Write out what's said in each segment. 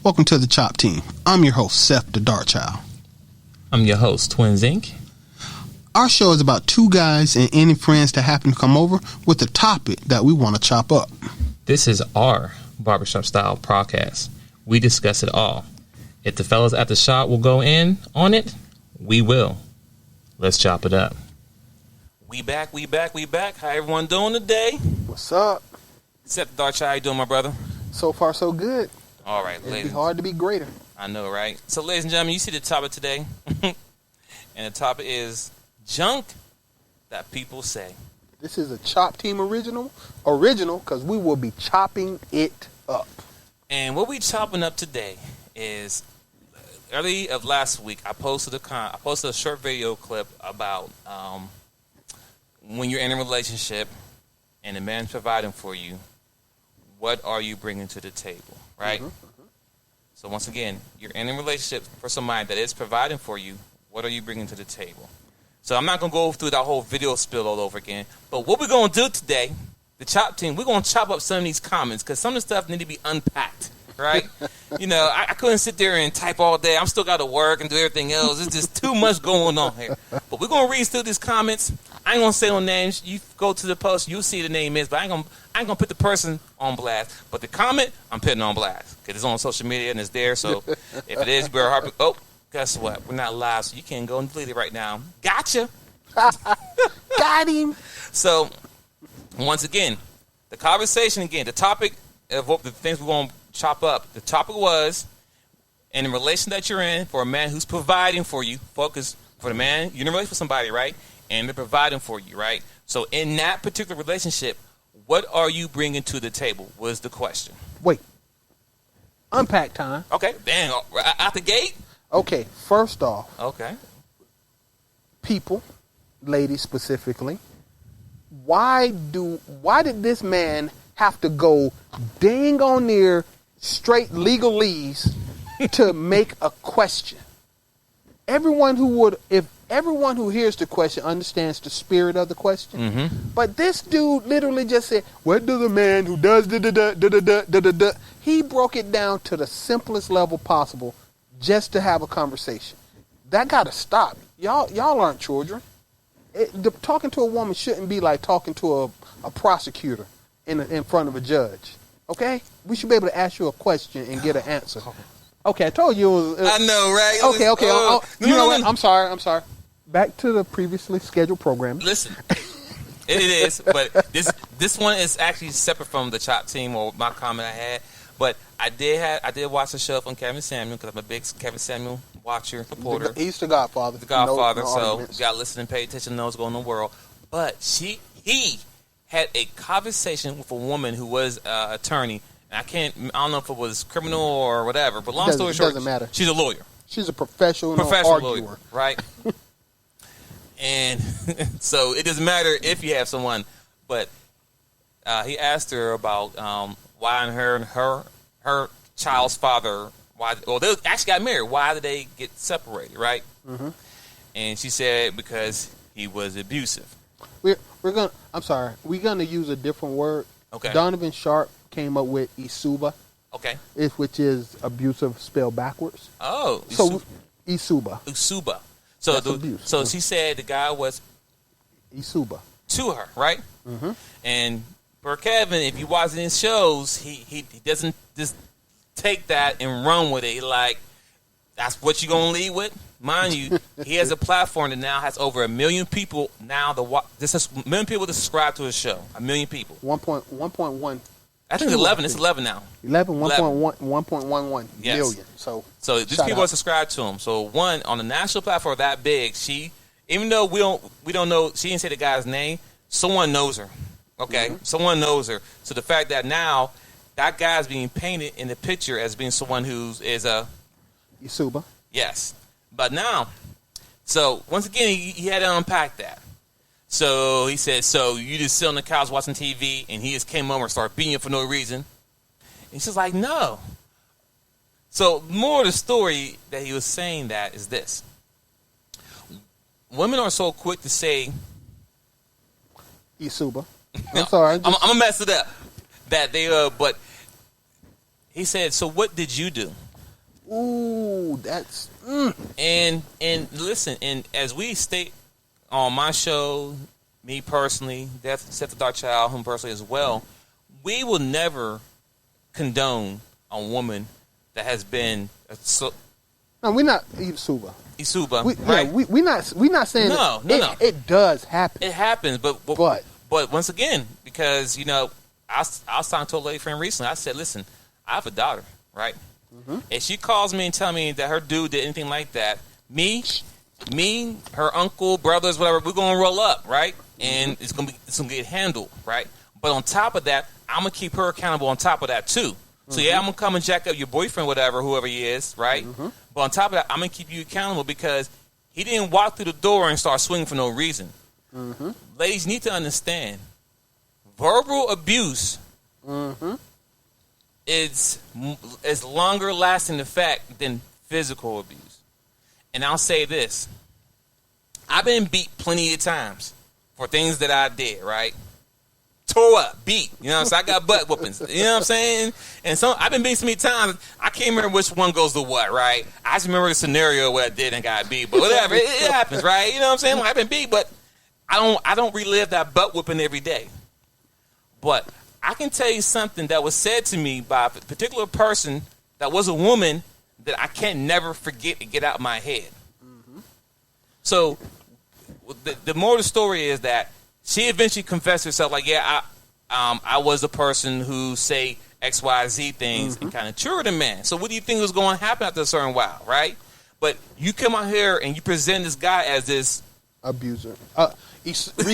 Welcome to the Chop Team. I'm your host, Seth the Dart Child. I'm your host, Twins Inc. Our show is about two guys and any friends that happen to come over with a topic that we want to chop up. This is our Barbershop style podcast. We discuss it all. If the fellas at the shop will go in on it, we will. Let's chop it up. We back. How everyone doing today? What's up? Seth the Dart Child, how you doing, my brother? So far, so good. All right, It'd be hard to be greater. I know, right? So, ladies and gentlemen, you see the topic today. And the topic is junk that people say. This is a Chop Team original because we will be chopping it up. And what we chopping up today is early of last week. I posted a short video clip about when you're in a relationship and a man's providing for you. What are you bringing to the table, right? So once again, you're in a relationship for somebody that is providing for you. What are you bringing to the table? So I'm not going to go through that whole video spill all over again. But what we're going to do today, the Chop Team, we're going to chop up some of these comments because some of the stuff need to be unpacked, right? You know, I couldn't sit there and type all day. I'm still got to work and do everything else. It's just too much going on here. But we're going to read through these comments. I ain't going to say no names. You go to the post, you'll see the name is, but I ain't going to put the person on blast. But the comment, I'm putting on blast because it's on social media and it's there. So if it is, you better harp. Oh, guess what? We're not live, so you can't go and delete it right now. Gotcha. Got him. So, once again, the conversation again, the topic of what the things we're going to chop up. The topic was, in the relation that you're in, for a man who's providing for you, focus for the man, you're in a relationship with somebody, right? And they're providing for you, right? So, in that particular relationship, what are you bringing to the table was the question. Wait. Unpack time. Okay. Dang, out the gate? Okay, first off. Okay. People, ladies specifically, why did this man have to go dang on near straight legalese to make a question? If everyone who hears the question understands the spirit of the question, but this dude literally just said, "What does a man who does da da da da da da da da?" He broke it down to the simplest level possible, just to have a conversation. That gotta stop. Y'all aren't children. Talking to a woman shouldn't be like talking to a prosecutor in front of a judge. Okay, we should be able to ask you a question and get an answer. Okay, I told you it was. I know, right? Okay. You know what? I'm sorry. Back to the previously scheduled program. Listen, it is, but this one is actually separate from the Chop Team or my comment I had. But I did watch the show from Kevin Samuel because I'm a big Kevin Samuel watcher, supporter. He's the Godfather. The Godfather. No so arguments. you got to listen and pay attention to know what's going on in the world. But he had a conversation with a woman who was an attorney. I don't know if it was criminal or whatever. But long story short, doesn't matter. She's a lawyer. She's a professional arguer. Lawyer, right? And so it doesn't matter if you have someone, but he asked her about why her and her child's father, they actually got married. Why did they get separated, right? And she said because he was abusive. We're gonna use a different word. Okay. Donovan Sharp came up with Isuba. Okay. Which is abusive spelled backwards. Oh. So Isuba. So abuse. So she said the guy was Isuba to her, right? And for Kevin, if you watch his shows, he doesn't just take that and run with it. He like, that's what you gonna lead with? Mind you, he has a platform that now has over 1 million people now. This is 1 million people that subscribe to his show. 1 million people. 1.1. I think it's 11. It's 11 now. 1.11 yes. million. So these people are subscribed to him. So one on a national platform that big, even though we don't know, she didn't say the guy's name. Someone knows her. Okay, someone knows her. So the fact that now that guy's being painted in the picture as being someone who is a Isuba. Yes, but now, so once again, he had to unpack that. So he said, so you just sit on the couch watching TV, and he just came over and started beating you for no reason. And she's like, no. So more of the story that he was saying that is this. Women are so quick to say, Isuba. I'm sorry. I'm gonna mess it up. That they but he said, so what did you do? Ooh, that's And listen, and as we state on my show, me personally, Seth the Dark Child, him personally as well, we will never condone a woman that has been no, we're not Isuba. Right? We not saying No. It does happen. It happens, but once again, because I was talking to a lady friend recently. I said, listen, I have a daughter, right? Mm-hmm. If she calls me and tell me that her dude did anything like that, me, her uncle, brothers, whatever, we're gonna roll up, right? And it's gonna get handled, right? But on top of that, I'm gonna keep her accountable on top of that too. So yeah, I'm gonna come and jack up your boyfriend, whoever he is, right? Mm-hmm. But on top of that, I'm gonna keep you accountable because he didn't walk through the door and start swinging for no reason. Mm-hmm. Ladies need to understand, verbal abuse is longer lasting effect than physical abuse. And I'll say this: I've been beat plenty of times for things that I did, right? Tore up, beat. You know what I'm saying? I got butt whoopings. You know what I'm saying? And so I've been beat so many times, I can't remember which one goes to what, right? I just remember the scenario where I did and got beat. But whatever, it happens, right? You know what I'm saying? Like, I've been beat, but I don't relive that butt whooping every day. But I can tell you something that was said to me by a particular person that was a woman that I can never forget and get out of my head. Mm-hmm. So the moral of the story is that she eventually confessed herself, like, yeah, I was the person who say XYZ things and kind of cured a man. So what do you think was going to happen after a certain while, right? But you come out here and you present this guy as this abuser. He's got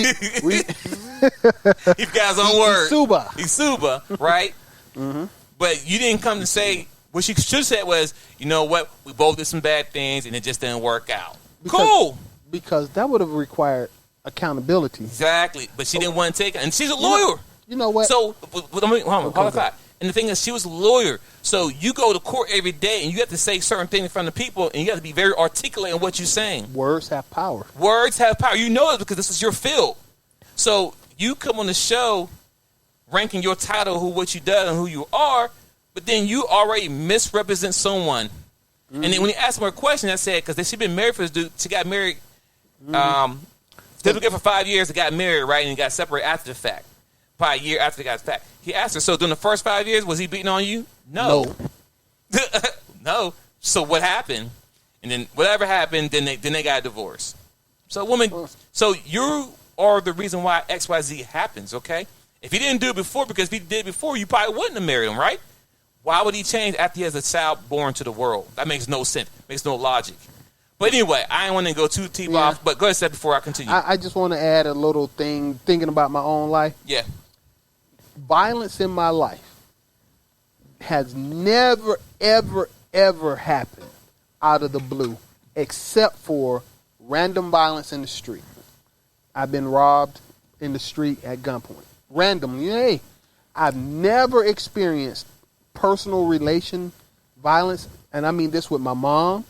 his own word. Isuba, right? Mm-hmm. But you didn't come to say, what you should have said was, you know what, we both did some bad things and it just didn't work out. Cool. Because that would have required accountability. Exactly. But she didn't want to take it. And she's a lawyer. You know what? So, hold on. And the thing is, she was a lawyer. So you go to court every day and you have to say certain things in front of people and you have to be very articulate in what you're saying. Words have power. Words have power. You know it because this is your field. So you come on the show ranking your title, what you done and who you are, but then you already misrepresent someone. Mm-hmm. And then when you ask her a question, I said, because she's been married for this dude, she got married, they were together for 5 years, they got married, right, and got separated after the fact. Probably a year after they got the fact. He asked her, so during the first 5 years, was he beating on you? No. No. So what happened? And then whatever happened, then they got a divorce. So so you are the reason why XYZ happens, okay? If he didn't do it before, because if he did it before, you probably wouldn't have married him, right? Why would he change after he has a child born to the world? That makes no sense. Makes no logic. But anyway, I didn't want to go too deep off, but go ahead, Seth, before I continue. I just want to add a little thing, thinking about my own life. Yeah. Violence in my life has never, ever, ever happened out of the blue, except for random violence in the street. I've been robbed in the street at gunpoint. Randomly. Hey, I've never experienced personal relation violence, and I mean this with my mom,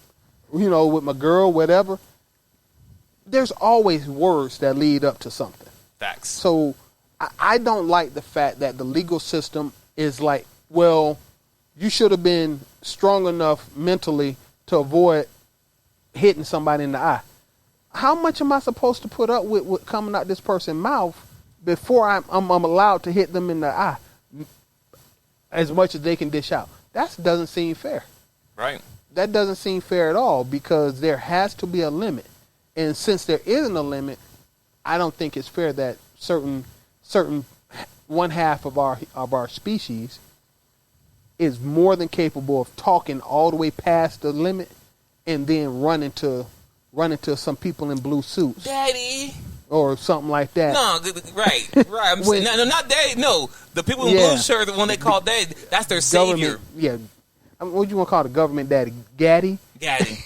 with my girl, whatever. There's always words that lead up to something. Facts. So I don't like the fact that the legal system is like, well, you should have been strong enough mentally to avoid hitting somebody in the eye. How much am I supposed to put up with coming out this person's mouth before I'm allowed to hit them in the eye as much as they can dish out? That doesn't seem fair. Right. That doesn't seem fair at all, because there has to be a limit. And since there isn't a limit, I don't think it's fair that certain one half of our species is more than capable of talking all the way past the limit and then run into some people in blue suits. Daddy. Or something like that. No, right. I'm saying, no, not daddy. No, the people in blue shirt, the one they call daddy, that's their savior. Yeah. What do you want to call the government daddy? Gaddy? Gaddy.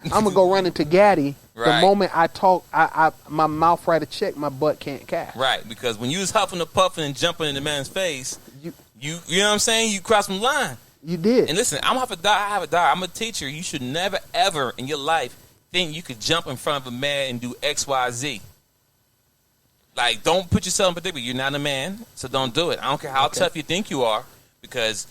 I'm going to go run into Gaddy. Right. The moment I talk, my mouth write a check, my butt can't cash. Right, because when you was huffing and puffing and jumping in the man's face, you know what I'm saying? You crossed the line. You did. And listen, I have a daughter. I'm a teacher. You should never, ever in your life think you could jump in front of a man and do X, Y, Z. Like, don't put yourself in predicament. You're not a man, so don't do it. I don't care how tough you think you are, because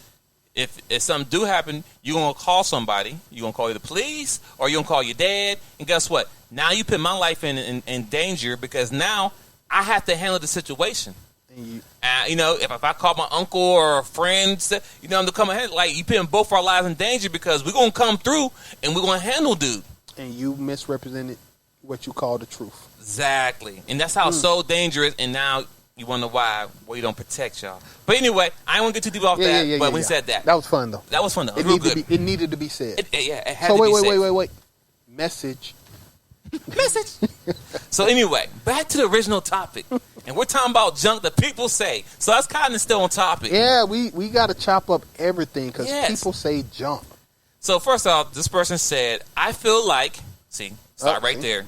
If something do happen, you're going to call somebody. You're going to call the police or you're going to call your dad. And guess what? Now you put my life in danger because now I have to handle the situation. You know, if I call my uncle or a friend, you know, to come ahead, like you putting both our lives in danger because we're going to come through and we're going to handle dude. And you misrepresented what you call the truth. Exactly. And that's how it's so dangerous. And now you wonder why you don't protect y'all. But anyway, I don't want to get too deep off that. But we said that. That was fun, though. That was fun, though. It needed to be said. It had to be said. Wait. Message. So anyway, back to the original topic. And we're talking about junk that people say. So that's kind of still on topic. Yeah, we got to chop up everything because people say junk. So first off, this person said, I feel like, start right there.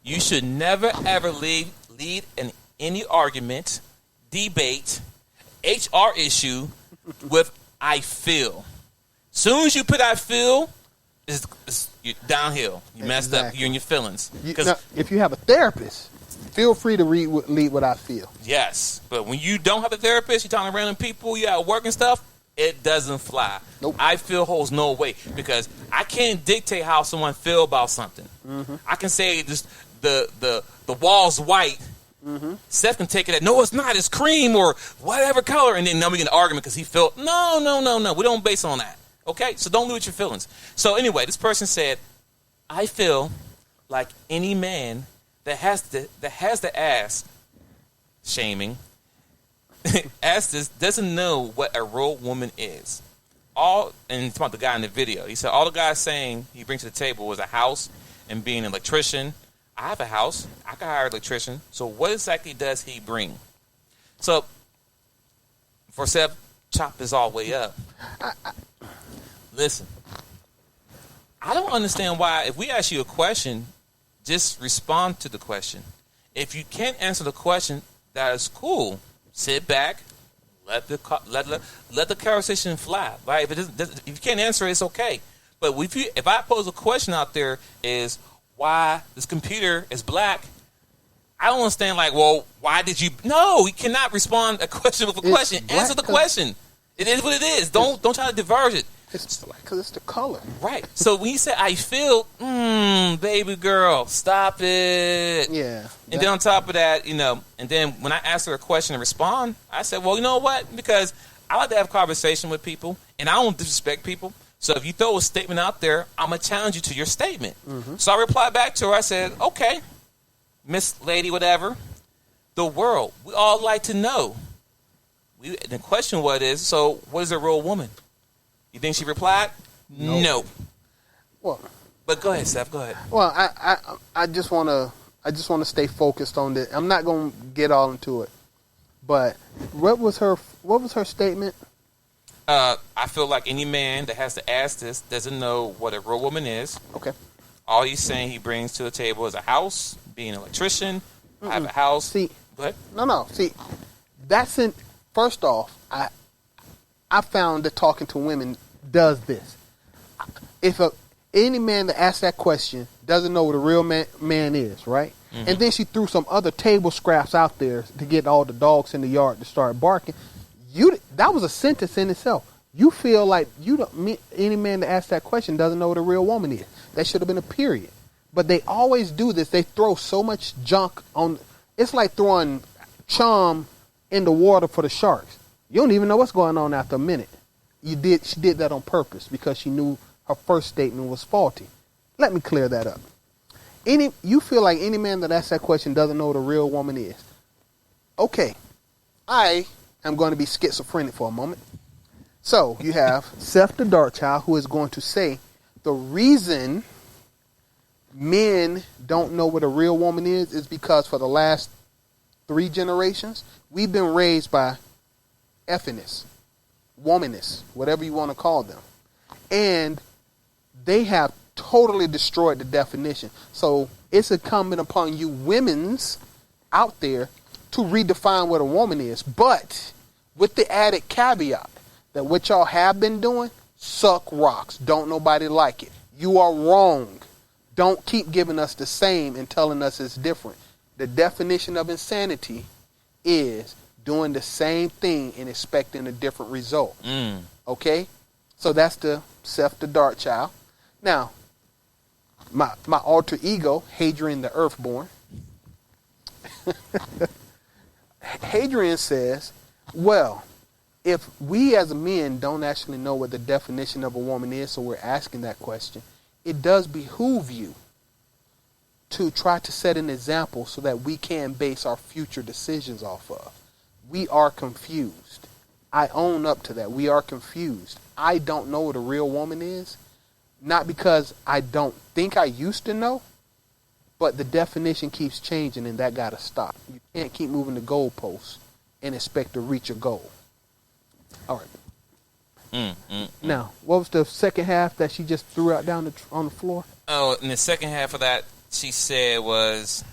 You should never, ever lead in any argument, debate, HR issue with I feel. Soon as you put I feel, you're downhill. You messed up. You're in your feelings. Now, if you have a therapist, feel free to lead what I feel. Yes. But when you don't have a therapist, you're talking to random people, you're at work and stuff, it doesn't fly. Nope. I feel holds no weight because I can't dictate how someone feel about something. Mm-hmm. I can say just the wall's white. Mm-hmm. Seth can take it at, no, it's not. It's cream or whatever color. And then now we get an argument because he felt, no. We don't base on that. Okay? So don't lose your feelings. So anyway, this person said, I feel like any man that has the ass shaming asked this doesn't know what a real woman is. And it's about the guy in the video. He said all the guy saying he brings to the table was a house and being an electrician. I have a house. I can hire an electrician. So what exactly does he bring? So for Seth, chop this all the way up. Listen, I don't understand why if we ask you a question, just respond to the question. If you can't answer the question, that is cool. Sit back, let the conversation fly. Right? If you can't answer it, it's okay. But if I pose a question out there is why this computer is black, I don't understand. Like, well, why did you? No, you cannot respond a question with a question. Answer the question. It is what it is. Don't try to diverge it. It's black because it's the color. Right. So when you say I feel, baby girl, stop it. Yeah. And then on top of that, and then when I ask her a question and respond, I said, well, you know what? Because I like to have conversation with people, and I don't disrespect people. So if you throw a statement out there, I'm going to challenge you to your statement. Mm-hmm. So I replied back to her. I said, okay, Miss Lady, whatever. The world, we all like to know. The question what is a real woman? You think she replied? No. Well, but go ahead, Seth. Go ahead. Well, I just want to stay focused on this. I'm not going to get all into it. But what was her statement? I feel like any man that has to ask this doesn't know what a real woman is. Okay. All he's saying he brings to the table is a house, being an electrician. I have a house. See, go ahead. No. See, that's in. First off, I found that talking to women does this. If any man that asks that question doesn't know what a real man is, right? Mm-hmm. And then she threw some other table scraps out there to get all the dogs in the yard to start barking. That was a sentence in itself. You feel like any man that asks that question doesn't know what a real woman is. That should have been a period. But they always do this. They throw so much junk on. It's like throwing chum in the water for the sharks. You don't even know what's going on after a minute. She did that on purpose because she knew her first statement was faulty. Let me clear that up. You feel like any man that asks that question doesn't know what a real woman is. Okay, I am going to be schizophrenic for a moment. So you have Seth the Dark Child who is going to say the reason men don't know what a real woman is because for the last 3 generations, we've been raised by effiness, womanists, whatever you want to call them. And they have totally destroyed the definition. So it's incumbent upon you women's out there to redefine what a woman is. But with the added caveat that what y'all have been doing, suck rocks. Don't nobody like it. You are wrong. Don't keep giving us the same and telling us it's different. The definition of insanity is doing the same thing and expecting a different result. Okay? So that's the Seth the Dark Child. Now, my alter ego, Hadrian the Earthborn. Hadrian says, well, if we as men don't actually know what the definition of a woman is, so we're asking that question, it does behoove you to try to set an example so that we can base our future decisions off of. We are confused. I own up to that. We are confused. I don't know what a real woman is, not because I don't think I used to know, but the definition keeps changing, and that got to stop. You can't keep moving the goalposts and expect to reach a goal. All right. Now, what was the second half that she just threw out down on the floor? Oh, in the second half of that, she said was,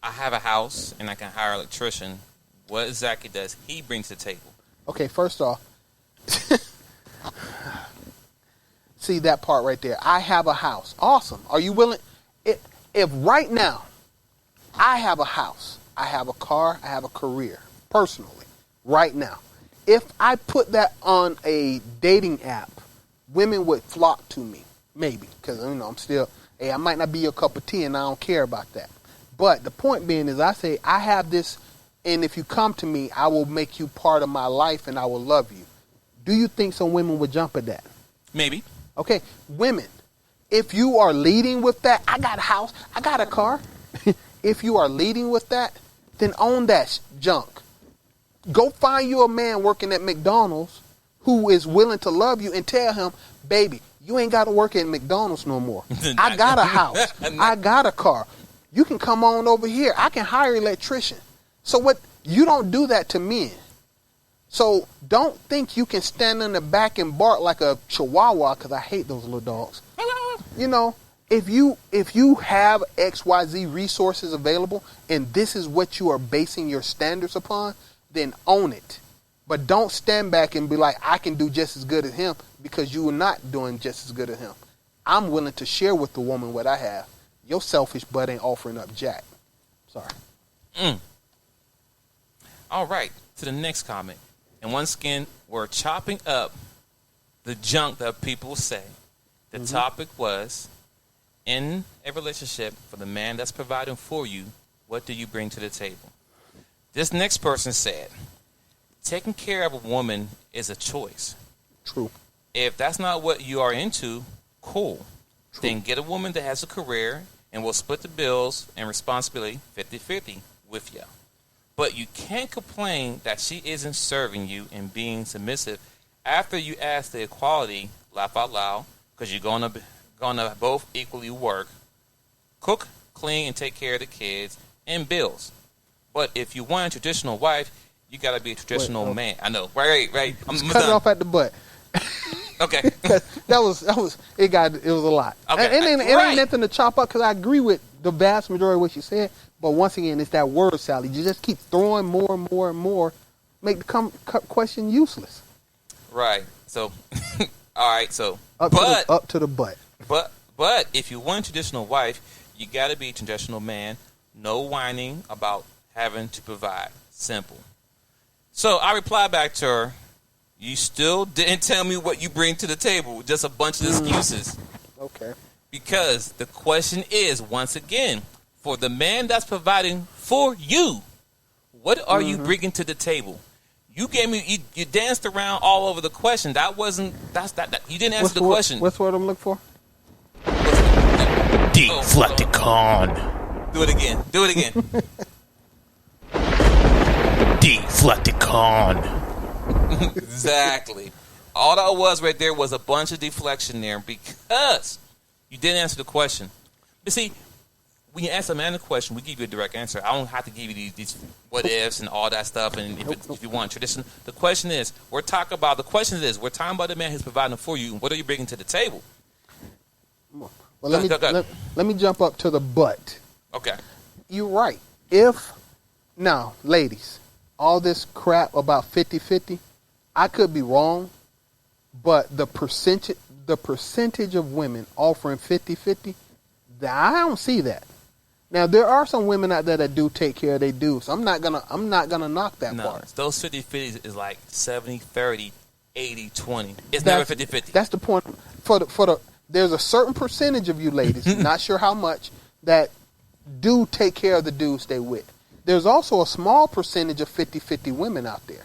I have a house and I can hire an electrician. What exactly does he bring to the table? Okay, first off, see that part right there. I have a house. Awesome. Are you willing? If right now I have a house, I have a car, I have a career, personally, right now. If I put that on a dating app, women would flock to me, maybe, because I'm still, hey, I might not be your cup of tea, and I don't care about that. But the point being is, I say I have this, and if you come to me, I will make you part of my life, and I will love you. Do you think some women would jump at that? Maybe. Okay, women, if you are leading with that, I got a house, I got a car. If you are leading with that, then own that junk. Go find you a man working at McDonald's who is willing to love you and tell him, baby, you ain't got to work at McDonald's no more. I got a house. I got a car. You can come on over here. I can hire an electrician. So what? You don't do that to men. So don't think you can stand in the back and bark like a chihuahua, because I hate those little dogs. If you have XYZ resources available and this is what you are basing your standards upon, then own it. But don't stand back and be like, I can do just as good as him, because you are not doing just as good as him. I'm willing to share with the woman what I have. Your selfish butt ain't offering up jack. Sorry. All right, to the next comment. And once again, we're chopping up the junk that people say. The topic was, in a relationship, for the man that's providing for you, what do you bring to the table? This next person said, taking care of a woman is a choice. True. If that's not what you are into, cool. True. Then get a woman that has a career and will split the bills and responsibility 50-50 with you. But you can't complain that she isn't serving you and being submissive after you ask the equality, laugh out loud, because you're gonna both equally work, cook, clean, and take care of the kids and bills. But if you want a traditional wife, you gotta be a traditional man. I know, right. Cut it off at the butt. Okay. that was it was a lot. Okay. It ain't nothing to chop up, because I agree with the vast majority of what you said. But once again, it's that word salad. You just keep throwing more and more and more, make the question useless. Right. So, all right. So, up to the butt. But if you want a traditional wife, you got to be a traditional man. No whining about having to provide. Simple. So I replied back to her, you still didn't tell me what you bring to the table. Just a bunch of excuses. Okay. Because the question is, once again, for the man that's providing for you, what are you bringing to the table? You gave me, you danced around all over the question. That wasn't, you didn't answer the question. What's what I'm looking for? Deflecticon. Do it again. Deflecticon. Exactly. All that was right there was a bunch of deflection there, because you didn't answer the question. But see, when you ask a man a question, we give you a direct answer. I don't have to give you these what ifs and all that stuff. And if you want tradition, the question is, we're talking about the man who's providing for you. What are you bringing to the table? Well, let me jump up to the butt. Okay. You're right. Now, ladies, all this crap about 50-50, I could be wrong, but the percentage of women offering 50-50, I don't see that. Now, there are some women out there that do take care of their dudes. So I'm not gonna knock that part. Those 50-50s is like 70-30 80-20. It's never 50-50. That's the point. There's a certain percentage of you ladies, not sure how much, that do take care of the dudes they with. There's also a small percentage of 50-50 women out there.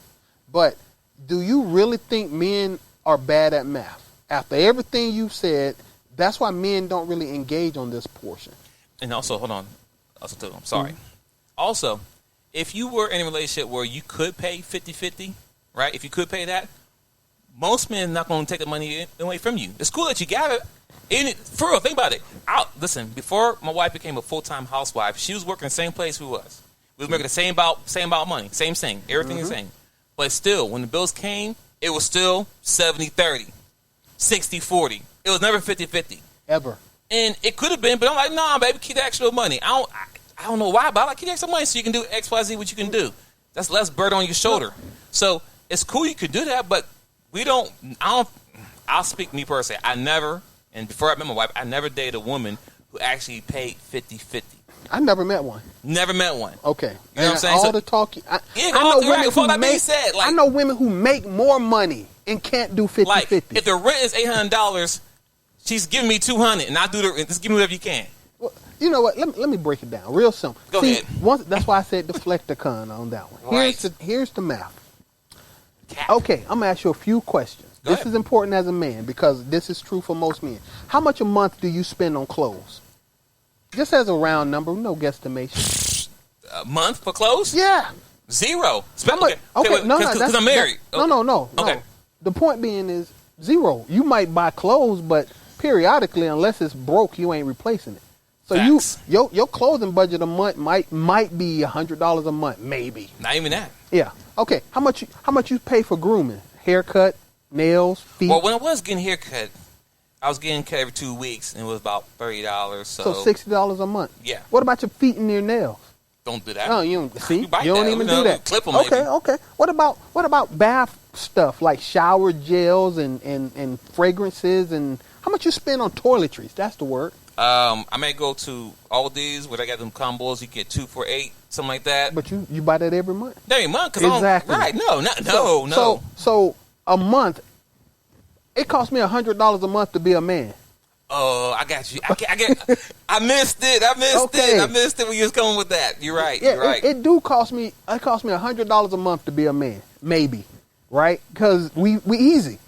But do you really think men are bad at math? After everything you've said, that's why men don't really engage on this portion. And also, hold on. Also, too, I'm sorry. Also, if you were in a relationship where you could pay 50-50, right? If you could pay that, most men are not going to take the money away from you. It's cool that you got it. For real, think about it. Listen, before my wife became a full-time housewife, she was working the same place we was. We was making the same about money, same thing, everything the same. But still, when the bills came, it was still 70-30, 60-40. It was never 50-50. Ever. And it could have been, but I'm like, nah, baby, keep the extra money. I don't know why, but I like keep the extra money so you can do X, Y, Z, what you can do. That's less burden on your shoulder. So it's cool you could do that, but I'll speak me personally. I never, and before I met my wife, I never dated a woman who actually paid 50-50. I never met one. Never met one. Okay. You know what I'm saying? All the talk. I know women who make more money and can't do 50-50. Like, if the rent is $800, she's giving me $200, and I do the rent. Just give me whatever you can. Well, you know what? Let me break it down real simple. Go ahead. That's why I said deflecticon on that one. Right. Here's the math. Cap. Okay, I'm going to ask you a few questions. This is important as a man because this is true for most men. How much a month do you spend on clothes? Just as a round number, no guesstimation. A month for clothes? Yeah. 0. Okay, Because I'm married. No. Okay. The point being is 0. You might buy clothes, but periodically, unless it's broke, you ain't replacing it. So Facts. your clothing budget a month might be $100 a month, maybe. Not even that. Yeah. Okay. How much you pay for grooming? Haircut, nails, feet. Well, when I was getting haircut, I was getting cut every 2 weeks, and it was about $30. So $60 a month. Yeah. What about your feet and your nails? Don't do that. Oh, you don't see. You bite don't that, even do that. Clip them. Okay. Maybe. Okay. What about bath stuff like shower gels and fragrances and how much you spend on toiletries? That's the word. I may go to Aldi's where they got them combos. You get 2 for $8, something like that. But you buy that every month. Every month, Exactly. Right? No. So a month. It costs me $100 a month to be a man. Oh, I got you. I missed it. I missed it when you was coming with that. You're right. Yeah, You're right. It costs me $100 a month to be a man, maybe, right? Because we easy.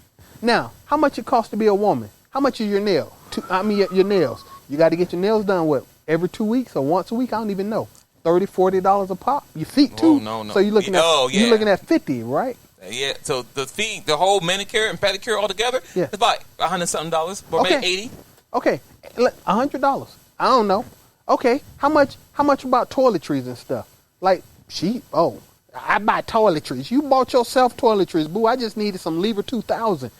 Now, how much it costs to be a woman? How much is your nail? Your nails. You got to get your nails done every 2 weeks or once a week? I don't even know. $30, $40 a pop. Your feet too. Oh, no. So you're looking at 50, right? Yeah, so the feet, the whole manicure and pedicure all together, it's about $100-something, or maybe 80. Okay, $100. I don't know. Okay, how much about toiletries and stuff? Like I buy toiletries. You bought yourself toiletries, boo. I just needed some Lever 2000.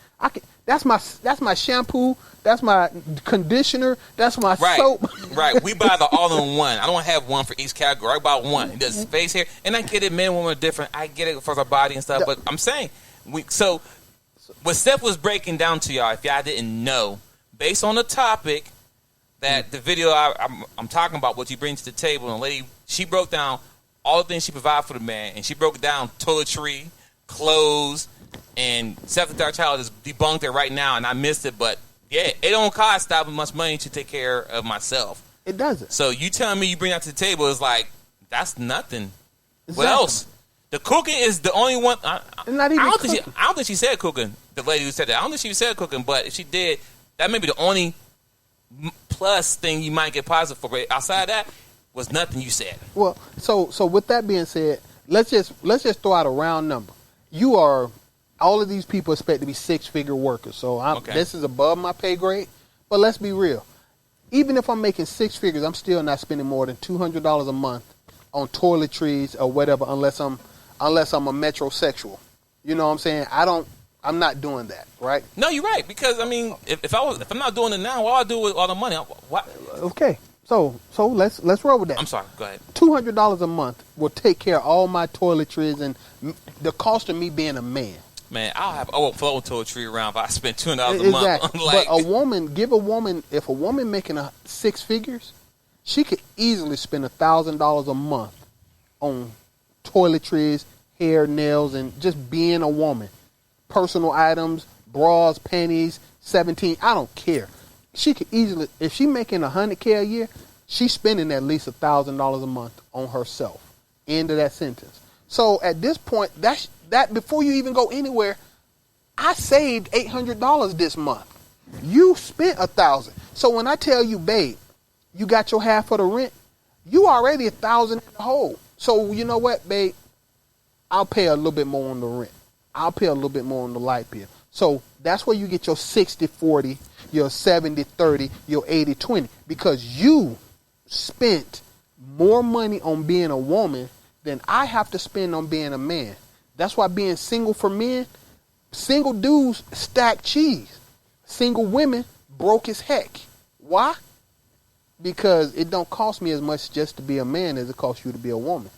That's my shampoo. That's my conditioner. That's my soap. Right. We buy the all-in-one. I don't have one for each category. I buy one. It does face, hair, and I get it. Men, women are different. I get it for our body and stuff. But I'm saying, what Steph was breaking down to y'all, if y'all didn't know, based on the topic that the video I'm talking about, what you bring to the table, and the lady, she broke down all the things she provides for the man, and she broke it down: toiletry, clothes, and Steph the Child is debunked it right now, and I missed it, but. Yeah, it don't cost that much money to take care of myself. It doesn't. So you telling me you bring that to the table is like, that's nothing. Exactly. What else? The cooking is the only one. I don't think she said cooking. The lady who said that. I don't think she said cooking, but if she did, that may be the only plus thing you might get positive for. But outside of that, was nothing you said. Well, so with that being said, let's just throw out a round number. All of these people expect to be 6-figure workers. So this is above my pay grade. But let's be real. Even if I'm making 6 figures, I'm still not spending more than $200 a month on toiletries or whatever, unless I'm a metrosexual. You know what I'm saying? I'm not doing that, right? No, you're right. Because I mean, if I'm not doing it now, what do I do with all the money? What? Okay. So let's roll with that. I'm sorry. Go ahead. $200 a month will take care of all my toiletries and the cost of me being a man. Man, I won't float toiletry around if I spend $200 a month. But if a woman making 6 figures, she could easily spend $1,000 a month on toiletries, hair, nails, and just being a woman. personal items, bras, panties, 17. I don't care. She could easily, if she making $100K a year, she's spending at least $1,000 a month on herself. End of that sentence. So at this point, that before you even go anywhere, I saved $800 this month. You spent $1,000. So when I tell you, babe, you got your half of the rent, you already $1,000 in the hole. So you know what, babe? I'll pay a little bit more on the rent. I'll pay a little bit more on the light bill. So that's where you get your 60-40, your 70-30, your 80-20. Because you spent more money on being a woman than I have to spend on being a man. That's why being single for men, single dudes stack cheese. Single women broke as heck. Why? Because it don't cost me as much just to be a man as it costs you to be a woman.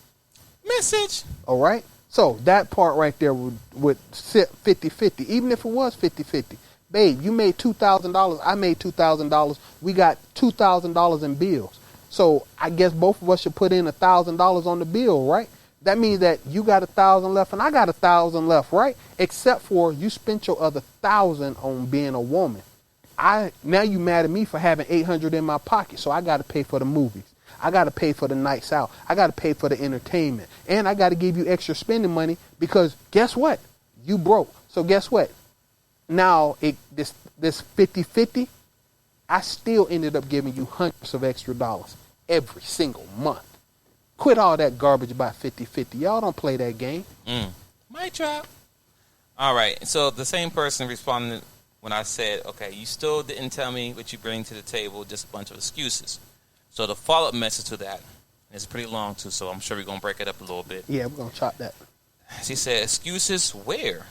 Message. All right? So that part right there would sit 50-50, even if it was 50-50. Babe, you made $2,000. I made $2,000. We got $2,000 in bills. So I guess both of us should put in $1,000 on the bill, right? That means that you got 1,000 left and I got 1,000 left, right? Except for you spent your other 1,000 on being a woman. Now you mad at me for having $800 in my pocket, so I got to pay for the movies. I got to pay for the nights out. I got to pay for the entertainment. And I got to give you extra spending money because guess what? You broke. So guess what? Now this 50-50, I still ended up giving you hundreds of extra dollars every single month. Quit all that garbage about 50-50. Y'all don't play that game. Mic drop. All right. So the same person responded when I said, okay, you still didn't tell me what you bring to the table, just a bunch of excuses. So the follow-up message to that is pretty long, too, so I'm sure we're going to break it up a little bit. Yeah, we're going to chop that. She said, excuses where?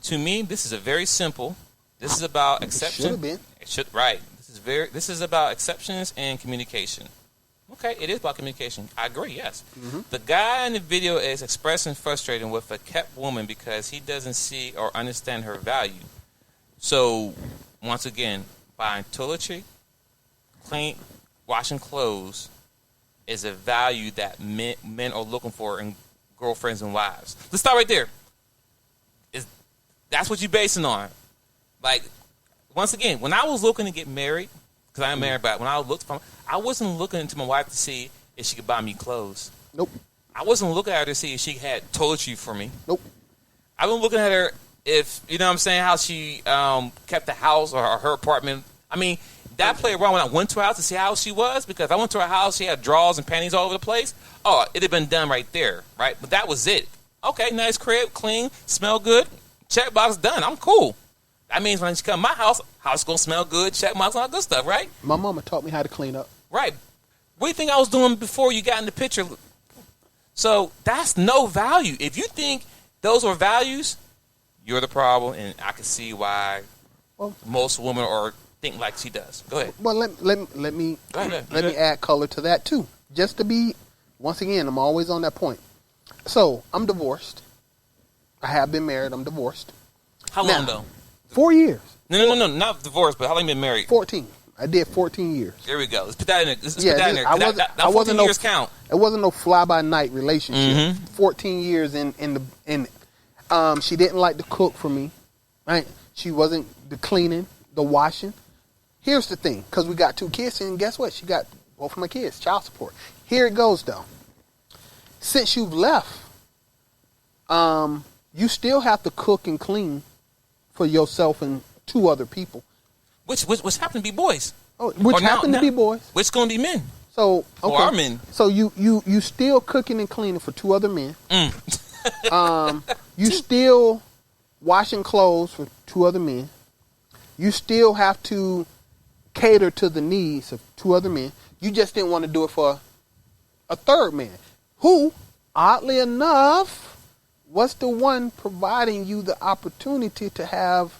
To me, this is a very simple. This is about exception. It should have been. It should, right. This is about exceptions and communication. Okay, it is about communication. I agree, yes. Mm-hmm. The guy in the video is expressing frustration with a kept woman because he doesn't see or understand her value. So, once again, buying toiletry, washing clothes is a value that men are looking for in girlfriends and wives. Let's start right there. That's what you're basing on. Like, once again, when I was looking to get married, because I am married, but when I looked for, I wasn't looking into my wife to see if she could buy me clothes. Nope. I wasn't looking at her to see if she had toiletry for me. Nope. I wasn't looking at her if, you know what I'm saying, how she kept the house or her apartment. I mean, that played around when I went to her house to see how she was, because I went to her house, she had drawers and panties all over the place. Oh, it'd have been done right there, right? But that was it. Okay, nice crib, clean, smell good, checkbox done. I'm cool. That means when she come to my house going to smell good, checkbox, all that good stuff, right? My mama taught me how to clean up. Right. What do you think I was doing before you got in the picture? So that's no value. If you think those are values, you're the problem, and I can see why most women are think like she does. Go ahead. Well, let me add color to that too. Just to be, once again, I'm always on that point. So I'm divorced. I have been married. I'm divorced. How long though? 4 years. No, not divorced, but how long you been married? 14. I did 14 years. There we go. Let's put that in there. Let's put that in there. That 14 years count. It wasn't no fly-by-night relationship. Mm-hmm. 14 years in it. She didn't like to cook for me. Right? She wasn't the cleaning, the washing. Here's the thing, because we got 2 kids, and guess what? She got both of my kids, child support. Here it goes, though. Since you've left, you still have to cook and clean for yourself and 2 other people. Which happen to be boys. Oh, which happen to be boys. Which going to be men. So, okay. Or are men. So you still cooking and cleaning for 2 other men. You still washing clothes for 2 other men. You still have to cater to the needs of 2 other men. You just didn't want to do it for a 3rd man, who, oddly enough, was the one providing you the opportunity to have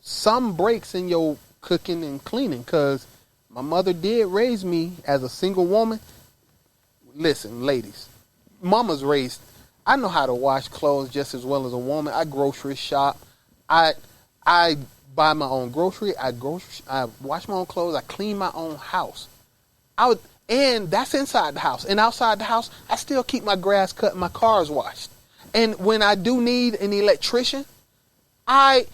some breaks in your cooking and cleaning. Because my mother did raise me as a single woman. Listen, ladies, mama's raised. I know how to wash clothes just as well as a woman. I grocery shop. I buy my own grocery. I wash my own clothes. I clean my own house. And that's inside the house. And outside the house, I still keep my grass cut and my cars washed. And when I do need an electrician, I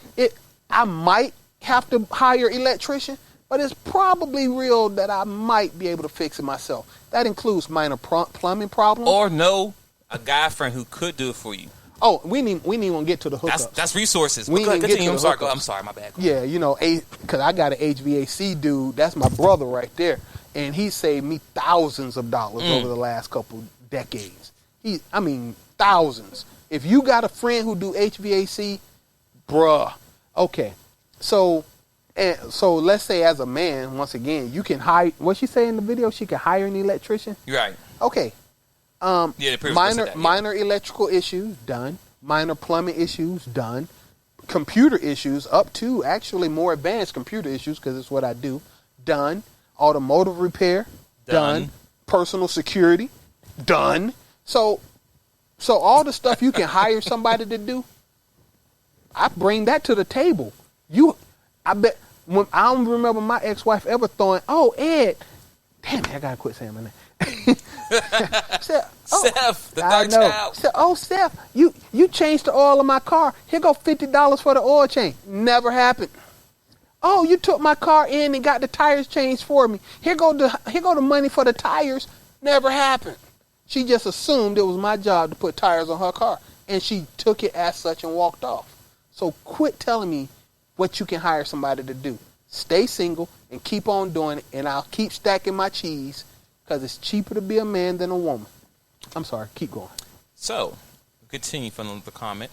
might have to hire an electrician, but it's probably real that I might be able to fix it myself. That includes minor plumbing problems. Or know a guy friend who could do it for you. Oh, we need to get to the hookups. That's resources. We need to get to the hookups. I'm sorry, my bad. Yeah, because I got an HVAC dude. That's my brother right there, and he saved me thousands of dollars over the last couple decades. Thousands. If you got a friend who do HVAC, bruh. Okay, so let's say as a man, once again, you can hire. What she say in the video? She can hire an electrician. Right. Okay. Minor minor electrical issues done. Minor plumbing issues done. Computer issues up to actually more advanced computer issues because it's what I do. Done. Automotive repair done. Personal security done. So all the stuff you can hire somebody to do, I bring that to the table. I bet I don't remember my ex-wife ever throwing, "Oh, Ed, damn it, I gotta quit saying my name." Said, Seth, the third child. Said, "Oh, Seth, you changed the oil of my car. Here go $50 for the oil change." Never happened. "Oh, you took my car in and got the tires changed for me. Here go the money for the tires." Never happened. She just assumed it was my job to put tires on her car, and she took it as such and walked off. So quit telling me what you can hire somebody to do. Stay single and keep on doing it, and I'll keep stacking my cheese because it's cheaper to be a man than a woman. I'm sorry. Keep going. So, continue from the comment.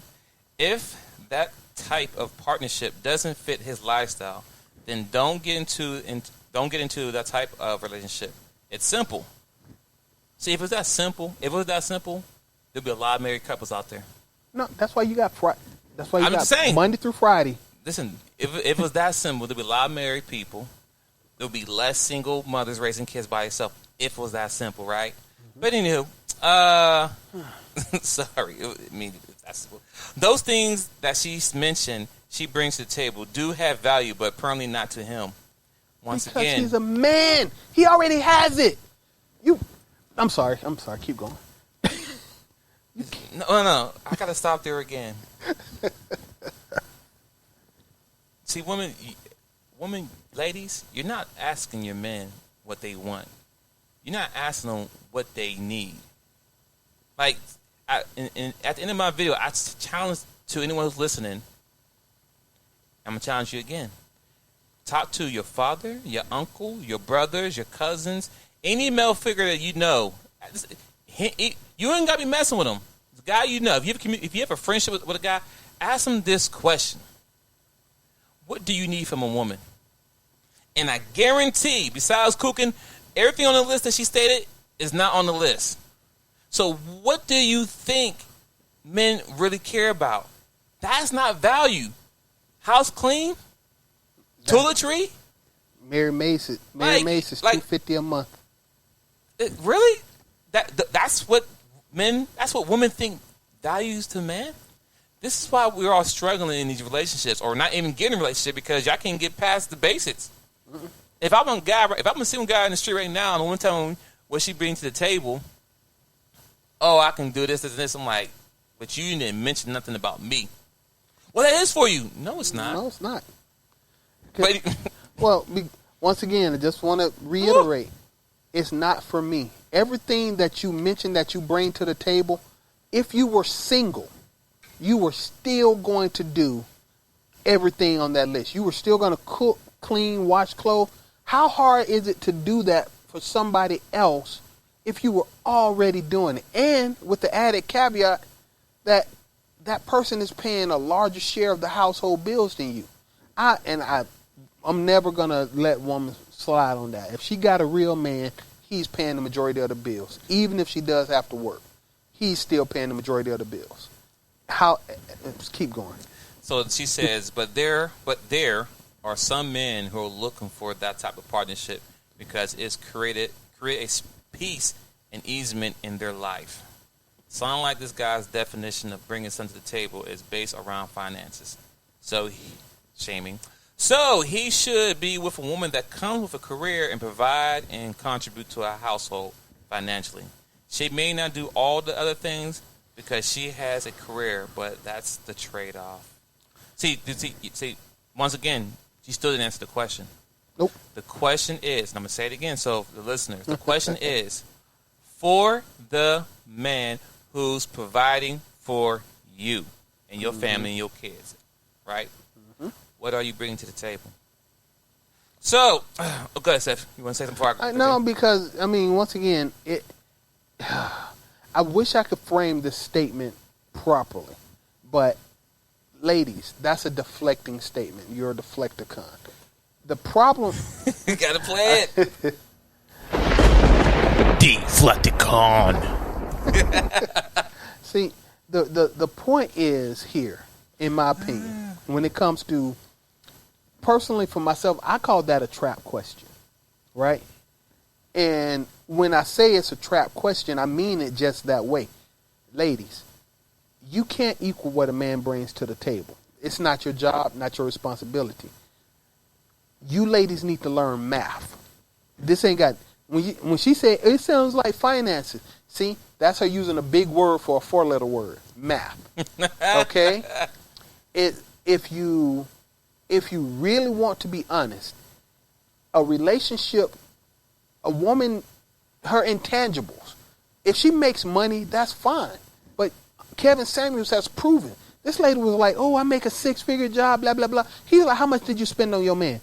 If that type of partnership doesn't fit his lifestyle, then don't get into that type of relationship. It's simple. See, if it was that simple, there'd be a lot of married couples out there. No, that's why you got That's why you got saying. Monday through Friday. Listen, if it was that simple, there'd be a lot of married people. There'd be less single mothers raising kids by yourself. If it was that simple, right? Mm-hmm. But anywho, sorry. Those things that she's mentioned, she brings to the table, do have value, but apparently not to him. Because he's a man. He already has it. I'm sorry. Keep going. No. I gotta stop there again. See, women, ladies, you're not asking your men what they want. You're not asking them what they need. Like, at the end of my video, I challenge to anyone who's listening. I'm gonna challenge you again. Talk to your father, your uncle, your brothers, your cousins, any male figure that you know. You ain't gotta be messing with them. The guy you know. If you have a friendship with a guy, ask him this question: what do you need from a woman? And I guarantee, besides cooking, everything on the list that she stated is not on the list. So what do you think men really care about? That's not value. House clean? Toiletry? Mary Mace is $250 a month. Really? That's what women think values to men? This is why we're all struggling in these relationships, or not even getting a relationship, because y'all can't get past the basics. Mm-hmm. If I'm a single guy in the street right now, and one time what she brings to the table, oh, I can do this, I'm like, but you didn't mention nothing about me. Well, that is for you. No, it's not. No, it's not. Well, once again, I just want to reiterate, it's not for me. Everything that you mentioned that you bring to the table, if you were single, you were still going to do everything on that list. You were still going to cook, clean, wash clothes. How hard is it to do that for somebody else if you were already doing it? And with the added caveat that that person is paying a larger share of the household bills than you. I'm never going to let woman slide on that. If she got a real man, he's paying the majority of the bills. Even if she does have to work, he's still paying the majority of the bills. Let's keep going. So she says, but there are some men who are looking for that type of partnership because it's create a peace and easement in their life. Sound like this guy's definition of bringing something to the table is based around finances. So he should be with a woman that comes with a career and provide and contribute to a household financially. She may not do all the other things because she has a career, but that's the trade-off. See, once again, you still didn't answer the question. Nope. The question is, and I'm going to say it again so the listeners, the question is, for the man who's providing for you and your family and your kids, right? Mm-hmm. What are you bringing to the table? So, go ahead, Seth. You want to say something before I No, because, once again, I wish I could frame this statement properly. But, ladies, that's a deflecting statement. You're a deflecticon. The problem... You got to play it. Deflecticon. See, the point is here, in my opinion, when it comes to... Personally, for myself, I call that a trap question, right? And when I say it's a trap question, I mean it just that way. Ladies, you can't equal what a man brings to the table. It's not your job, not your responsibility. You ladies need to learn math. This ain't got... When she said, it sounds like finances. See, that's her using a big word for a four-letter word. Math. Okay? If you really want to be honest, a relationship, a woman, her intangibles, if she makes money, that's fine. But Kevin Samuels has proven. This lady was like, I make a six-figure job, blah, blah, blah. He's like, how much did you spend on your man?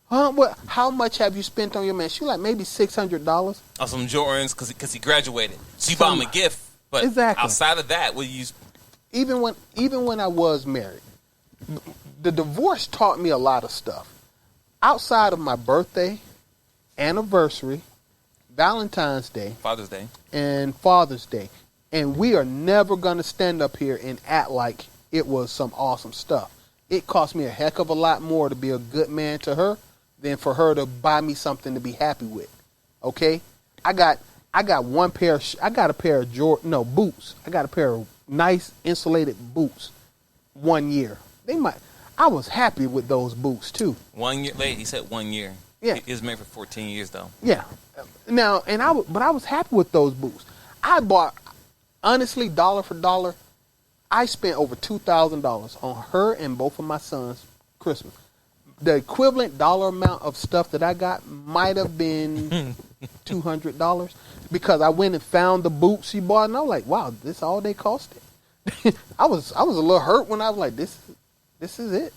How much have you spent on your man? She was like, maybe $600. On some Jordans because he graduated. So you bought him a gift. But exactly. Outside of that, what you use? Even when I was married, the divorce taught me a lot of stuff. Outside of my birthday, anniversary, Valentine's Day, Father's Day, and Father's Day. And we are never going to stand up here and act like it was some awesome stuff. It cost me a heck of a lot more to be a good man to her than for her to buy me something to be happy with. Okay? I got one pair I got a pair of boots. I got a pair of nice insulated boots 1 year. I was happy with those boots too. 1 year late, he said 1 year. Yeah. He was married for 14 years though. Yeah. Now, but I was happy with those boots. I bought, honestly, dollar for dollar, I spent over $2,000 on her and both of my sons' Christmas. The equivalent dollar amount of stuff that I got might have been $200 because I went and found the boots she bought, and I was like, wow, this all they costed. I was a little hurt when I was like, this is it.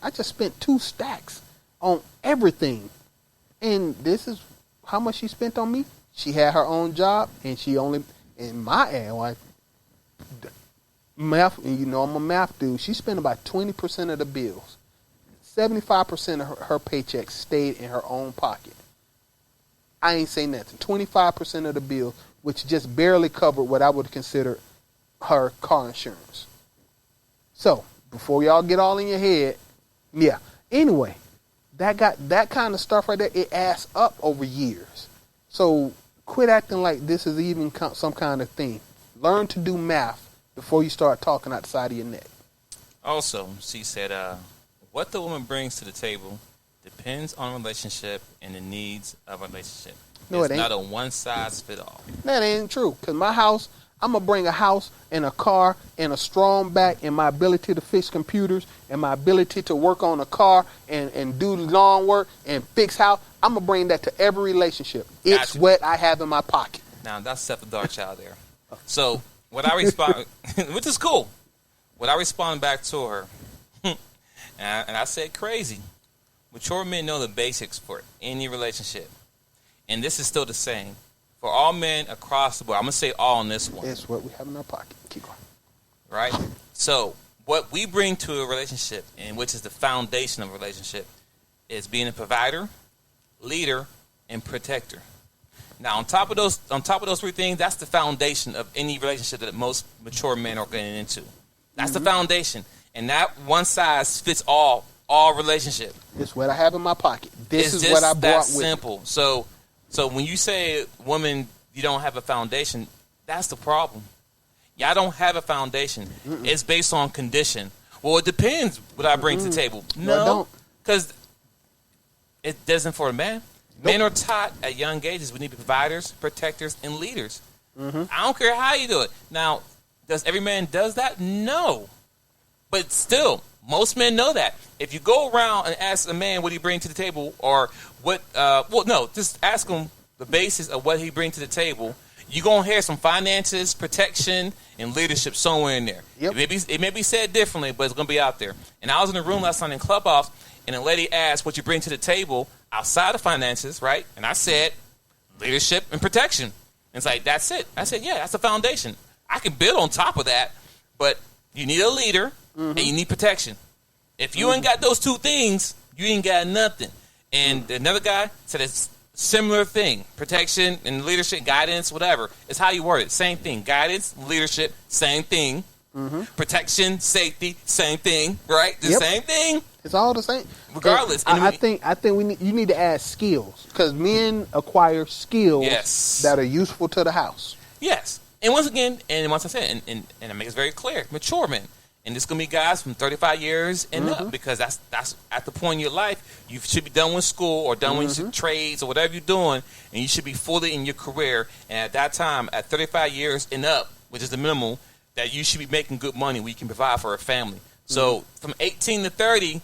I just spent 2 stacks on everything, and this is how much she spent on me. She had her own job, and she only, in my ad, math, and I'm a math dude, she spent about 20% of the bills. 75% of her paycheck stayed in her own pocket. I ain't saying nothing. 25% of the bill, which just barely covered what I would consider her car insurance. So, before y'all get all in your head, yeah. Anyway, that kind of stuff right there, it adds up over years. So, quit acting like this is even some kind of thing. Learn to do math before you start talking out the side of your neck. Also, she said, what the woman brings to the table depends on a relationship and the needs of a relationship. No, it's it ain't. not a one-size-fit-all. That ain't true. Because my house, I'm going to bring a house and a car and a strong back and my ability to fix computers and my ability to work on a car and do lawn work and fix house. I'm going to bring that to every relationship. It's what I have in my pocket. Now, that's Seth the Dark Child there. So, what I respond, which is cool, what I respond back to her, and I said crazy. Mature men know the basics for any relationship. And this is still the same. For all men across the board, I'm going to say all in this one. It's what we have in our pocket. Keep going. Right? So, what we bring to a relationship, and which is the foundation of a relationship, is being a provider, leader, and protector. Now, on top of those 3 things, that's the foundation of any relationship that most mature men are getting into. That's the foundation. And that one size fits all relationship. It's what I have in my pocket. This it's is what I brought that with simple. So when you say, woman, you don't have a foundation, that's the problem. Y'all don't have a foundation. Mm-mm. It's based on condition. Well, it depends what I bring to the table. No, because it doesn't for a man. Nope. Men are taught at young ages we need to be providers, protectors, and leaders. Mm-hmm. I don't care how you do it. Now, does every man does that? No. But still, most men know that. If you go around and ask a man what he brings to the table, or what, just ask him the basis of what he brings to the table, you're going to hear some finances, protection, and leadership somewhere in there. Yep. It may be said differently, but it's going to be out there. And I was in the room last night in Clubhouse, and a lady asked what you bring to the table outside of finances, right? And I said, leadership and protection. And it's like, that's it. I said, yeah, that's the foundation. I can build on top of that, but you need a leader, and you need protection. If you ain't got those two things, you ain't got nothing. And another guy said it's similar thing. Protection and leadership, guidance, whatever. It's how you word it. Same thing. Guidance, leadership, same thing. Protection, safety, same thing. Right? The same thing. It's all the same. Regardless. I think you need to add skills, because men acquire skills that are useful to the house. Yes. And once again, and once I said, and I make it very clear, mature men. And this is going to be guys from 35 years and up, because that's at the point in your life, you should be done with school or done with your trades or whatever you're doing, and you should be fully in your career. And at that time, at 35 years and up, which is the minimum, that you should be making good money where you can provide for a family. So from 18 to 30,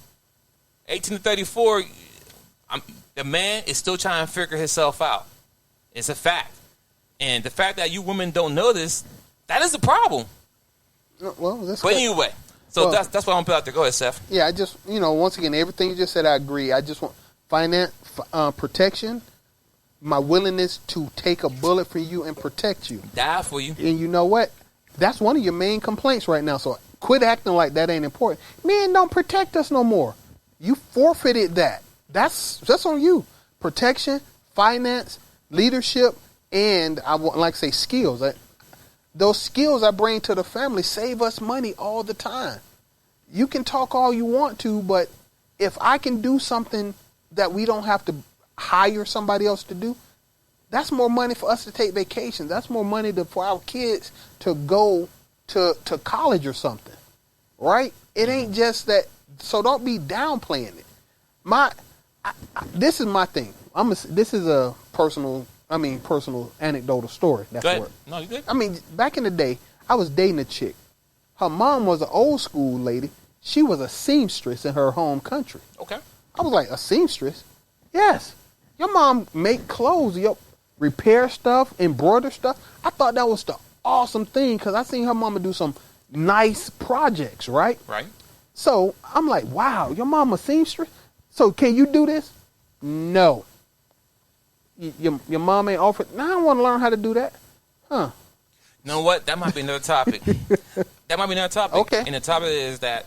18 to 34, the man is still trying to figure himself out. It's a fact. And the fact that you women don't know this, that is the problem. Well, that's but anyway, so that's what I'm going to put out there. Go ahead, Seth. Yeah, I just, once again, everything you just said, I agree. I just want finance, protection, my willingness to take a bullet for you and protect you. Die for you. And you know what? That's one of your main complaints right now. So quit acting like that ain't important. Men don't protect us no more. You forfeited that. That's on you. Protection, finance, leadership, and I want, like, say, skills. Those skills I bring to the family save us money all the time. You can talk all you want to, but if I can do something that we don't have to hire somebody else to do, that's more money for us to take vacations. That's more money for our kids to go to college or something, right? It ain't just that. So don't be downplaying it. This is my thing. This is a personal anecdotal story. That's good. What. No, you good. I mean, back in the day, I was dating a chick. Her mom was an old school lady. She was a seamstress in her home country. Okay. I was like, a seamstress? Yes. Your mom make clothes, repair stuff, embroider stuff. I thought that was the awesome thing, because I seen her mama do some nice projects, right? Right. So I'm like, wow, your mama seamstress? So can you do this? No. Your mom ain't offered. Now I don't want to learn how to do that. Huh. You know what? That might be another topic. Okay. And the topic is that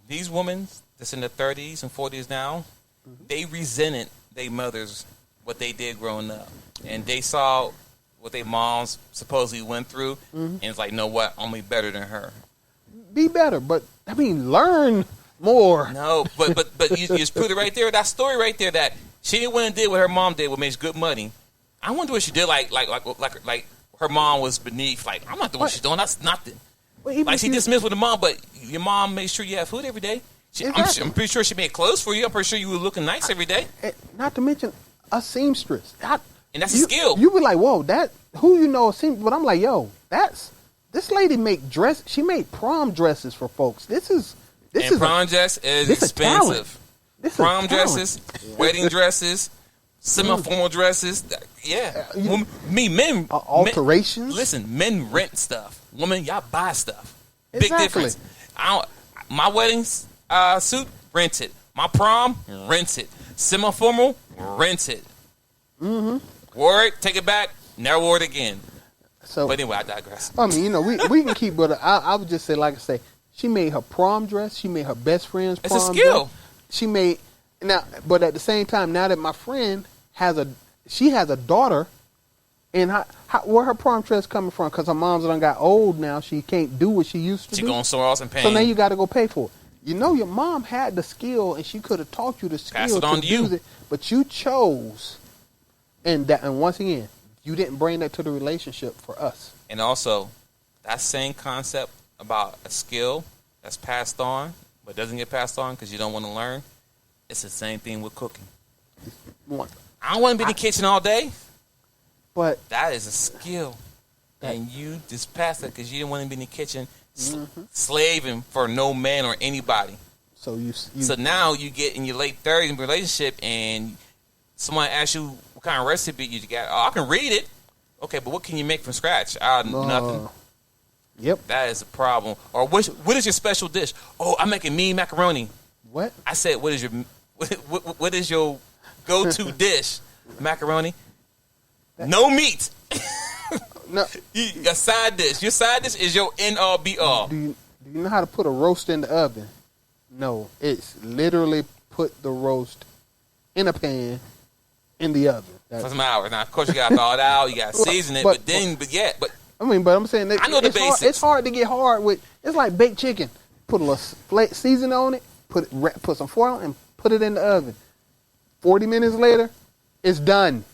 these women that's in their 30s and 40s now, they resented their mothers, what they did growing up. And they saw what their moms supposedly went through. And it's like, know what? I'm better than her. Be better. But, I mean, learn more. No, but you just put it right there. That story right there, that she didn't want to do what her mom did, what makes good money. I wonder what she did. Like her mom was beneath. Like, I'm not doing what she's doing. That's nothing. Well, like, she dismissed with the mom, but your mom made sure you have food every day. Exactly. I'm pretty sure she made clothes for you. I'm pretty sure you were looking nice every day. Not to mention a seamstress. And that's a skill. You be like, whoa, who you know a seamstress? But I'm like, yo, this lady make dress. She made prom dresses for folks. This is prom dress is expensive. Prom dresses, wedding dresses, semi-formal dresses. Yeah. Men. Alterations. Men rent stuff. Women, y'all buy stuff. Exactly. Big difference. My wedding suit, rented. My prom, rented. Semi-formal, rented. Wore it, take it back, never wore it again. But anyway, I digress. I mean, we can keep, but I would just say, like I say, she made her prom dress. She made her best friend's prom dress. It's a skill. She made but at the same time, now that my friend has a daughter, and where her prom dress coming from? Because her mom's done got old now. She can't do what she used to do. She going somewhere else and paying. So now you got to go pay for it. You know, your mom had the skill, and she could have taught you the skill. Pass it on to you. Use it, but you chose, and once again, you didn't bring that to the relationship for us. And also, that same concept about a skill that's passed on, but doesn't get passed on because you don't want to learn, it's the same thing with cooking. I don't want to be in the kitchen all day, but that is a skill. And you just passed it because you didn't want to be in the kitchen slaving for no man or anybody. So So now you get in your late 30s in a relationship, and someone asks you what kind of recipe you got. Oh, I can read it. Okay, but what can you make from scratch? Nothing. Yep. That is a problem. Or what is your special dish? Oh, I'm making mean macaroni. What? I said, what is your go-to dish? Macaroni. No meat. No. A side dish. Your side dish is your end-all, be-all. Do you know how to put a roast in the oven? No. It's literally put the roast in a pan in the oven. For some hours. Now, of course, you got to thaw it out. You got to season it. But I'm saying that I know the basics. It's hard to get hard with. It's like baked chicken. Put a little season on it. Put some foil on it, and put it in the oven. 40 minutes later, it's done.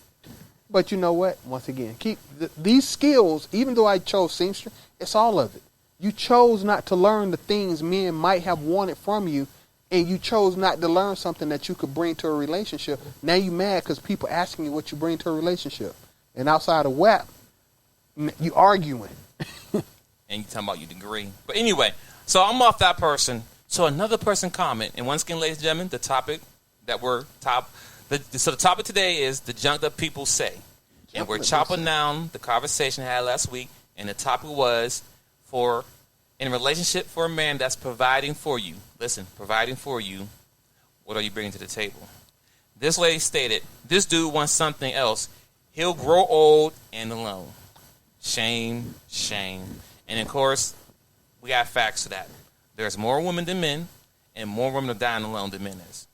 But you know what? Once again, keep these skills. Even though I chose seamstress, it's all of it. You chose not to learn the things men might have wanted from you, and you chose not to learn something that you could bring to a relationship. Now you mad because people asking you what you bring to a relationship, and outside of WAP, you arguing. And you talking about your degree. But anyway, so I'm off that person. So another person comment, and once again, ladies and gentlemen, the topic that so the topic today is the junk that people say. And we're chopping down the conversation I had last week, and the topic was in a relationship for a man that's providing for you. Listen, providing for you, what are you bringing to the table? This lady stated, this dude wants something else. He'll grow old and alone. Shame, shame. And of course, we got facts to that. There's more women than men, and more women are dying alone than men is.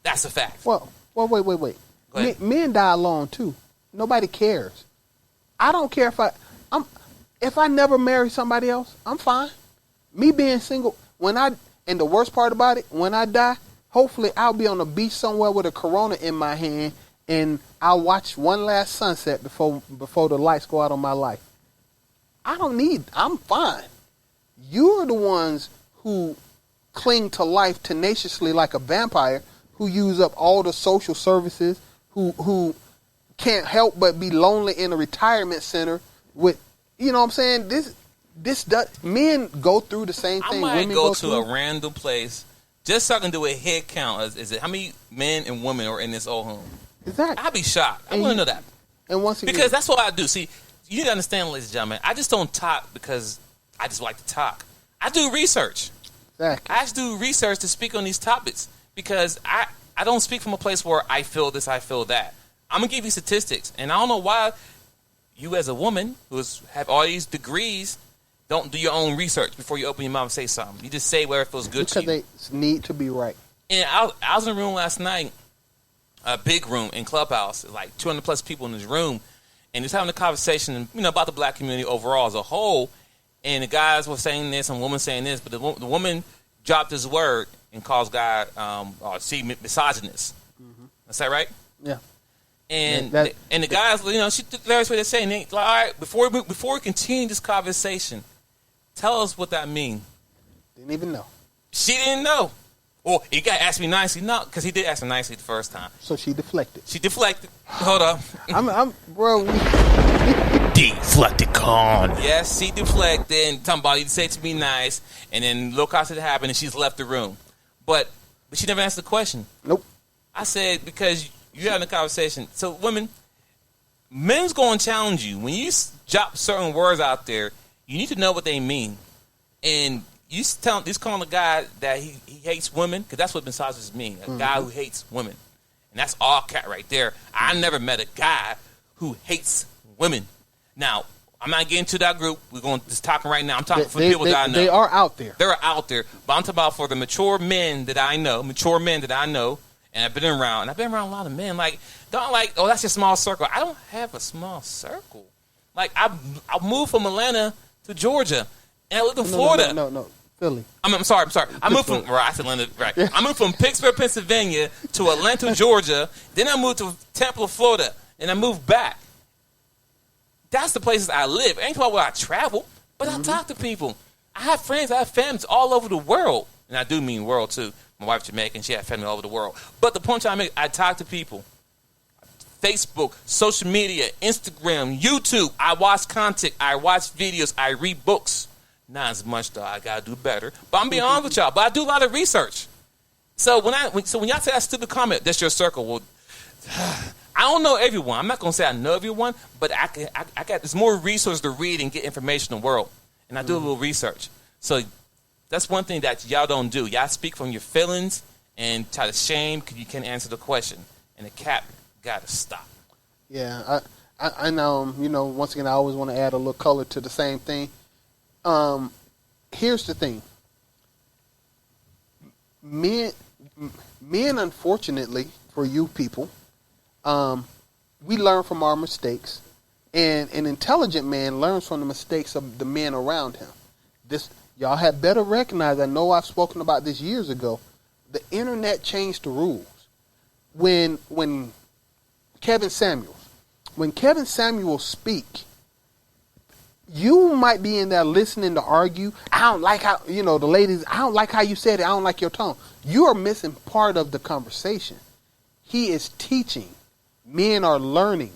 That's a fact. Well, wait. Men die alone too. Nobody cares. I don't care if I never marry somebody else, I'm fine. Me being single, and the worst part about it, when I die, hopefully I'll be on the beach somewhere with a Corona in my hand, and I'll watch one last sunset before the lights go out on my life. I'm fine. You're the ones who cling to life tenaciously like a vampire, who use up all the social services, who can't help but be lonely in a retirement center with, you know what I'm saying? This does, men go through the same thing. I might women go to a random place just so I can do a head count. Is it how many men and women are in this old home? Exactly. I'd be shocked. I want to know that. And once again, because that's what I do. See, you need to understand, ladies and gentlemen, I just don't talk because I just like to talk. I do research. Exactly. I just do research to speak on these topics because I don't speak from a place where I feel this, I feel that. I'm going to give you statistics. And I don't know why you as a woman who have all these degrees don't do your own research before you open your mouth and say something. You just say whatever feels good to you. Because they need to be right. And I was in a room last night, a big room in Clubhouse, like 200 plus people in this room, and just having a conversation, about the black community overall as a whole. And the guys were saying this and women saying this, but the woman dropped this word and calls God misogynist. Mm-hmm. Is that right? Yeah. And the guys, she did the various way they're saying, like, all right, before we continue this conversation, tell us what that means. Didn't even know. She didn't know. Well, he got asked me nicely. No, because he did ask me nicely the first time. So she deflected. Hold up. Bro. Deflecticon. Yes, she deflected and talking about you say to me nice, and then look how it happened, and she's left the room. But she never answered the question. Nope. I said, because you're having a conversation. So, women, men's going to challenge you. When you drop certain words out there, you need to know what they mean. And he's calling a guy that he hates women, because that's what misogynist mean, a guy who hates women. And that's all cat right there. I never met a guy who hates women. Now, I'm not getting to that group. We're going to just talking right now. I'm talking for people that I know. They are out there. They're out there. But I'm talking about for the mature men that I know, and I've been around a lot of men. Like, don't like, oh, that's your small circle. I don't have a small circle. Like, I moved from Atlanta to Georgia, and I lived in Florida. No. Philly. I'm sorry. I moved from Atlanta, right? I moved from Pittsburgh, Pennsylvania to Atlanta, Georgia. Then I moved to Tampa, Florida, and I moved back. That's the places I live. Ain't about where I travel, but I talk to people. I have friends, I have families all over the world, and I do mean world too. My wife's Jamaican, she has family all over the world. But the point I make, I talk to people. Facebook, social media, Instagram, YouTube. I watch content. I watch videos. I read books. Not as much, though. I got to do better. But I'm being honest with y'all. But I do a lot of research. So when y'all say that stupid comment, that's your circle. Well, I don't know everyone. I'm not going to say I know everyone, but I got there's more resources to read and get information in the world. And I do a little research. So that's one thing that y'all don't do. Y'all speak from your feelings and try to shame because you can't answer the question. And the cap got to stop. Yeah, I know. Once again, I always want to add a little color to the same thing. Here's the thing. Men, unfortunately, for you people, we learn from our mistakes, and an intelligent man learns from the mistakes of the men around him. Y'all had better recognize. I know I've spoken about this years ago. The internet changed the rules. When Kevin Samuels speak, you might be in there listening to argue. I don't like how, the ladies, I don't like how you said it. I don't like your tone. You are missing part of the conversation. He is teaching. Men are learning.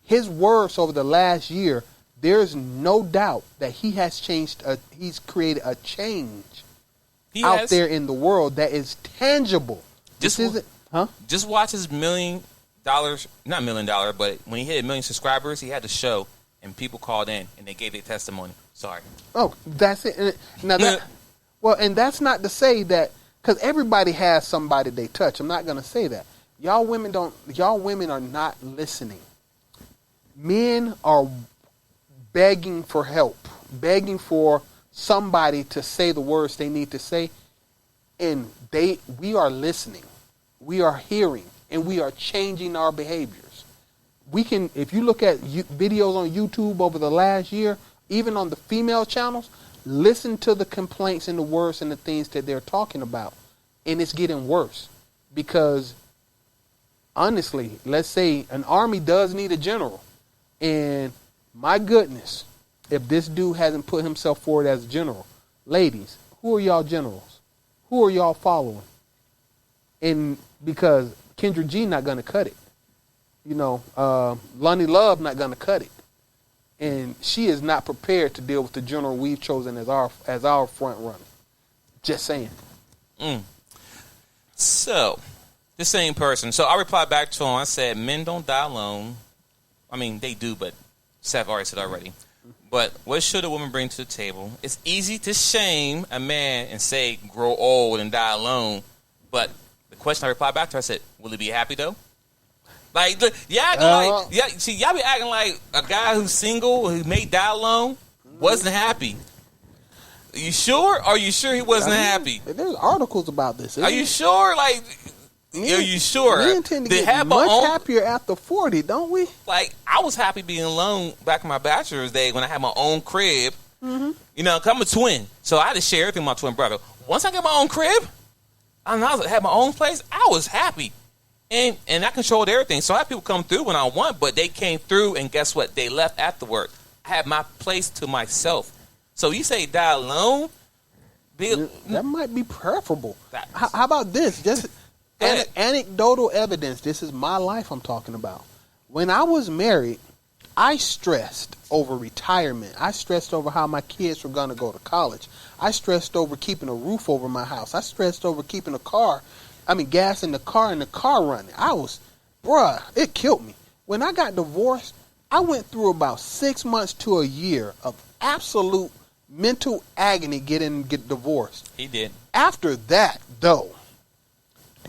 His words over the last year, there's no doubt that he has changed. He's created a change there in the world that is tangible. Just watch his $1 million, not $1 million, but when he hit 1 million subscribers, he had a show. And people called in, and they gave their testimony. Sorry. Oh, that's it. Now and that's not to say that, because everybody has somebody they touch. I'm not going to say that. Y'all women are not listening. Men are begging for help, begging for somebody to say the words they need to say, and we are listening. We are hearing, and we are changing our behaviors. We can, if you look at videos on YouTube over the last year, even on the female channels, listen to the complaints and the words and the things that they're talking about. And it's getting worse. Because, honestly, let's say an army does need a general. And my goodness, if this dude hasn't put himself forward as a general, ladies, who are y'all generals? Who are y'all following? And because Kendra G not going to cut it. Lonnie Love not going to cut it. And she is not prepared to deal with the general we've chosen as our front runner. Just saying. So, the same person. So I replied back to him. I said, men don't die alone. I mean, they do, but Seth already said already. But what should a woman bring to the table? It's easy to shame a man and say, grow old and die alone. But the question I replied back to her, I said, will he be happy though? Like, y'all be acting like a guy who's single, who may die alone, wasn't happy. Are you sure? Are you sure he wasn't happy? There's articles about this. Are you sure? Like, are you sure? Men tend to get much happier after 40, don't we? Like, I was happy being alone back in my bachelor's day when I had my own crib. Mm-hmm. 'Cause I'm a twin, so I had to share everything with my twin brother. Once I got my own crib, and I had my own place, I was happy. And I controlled everything. So I had people come through when I want, but they came through, and guess what? They left afterward. I had my place to myself. So you say die alone? That might be preferable. How about this? Just anecdotal evidence. This is my life I'm talking about. When I was married, I stressed over retirement. I stressed over how my kids were going to go to college. I stressed over keeping a roof over my house. I stressed over keeping gas in the car and the car running. It killed me. When I got divorced, I went through about 6 months to a year of absolute mental agony getting divorced. He did. After that, though,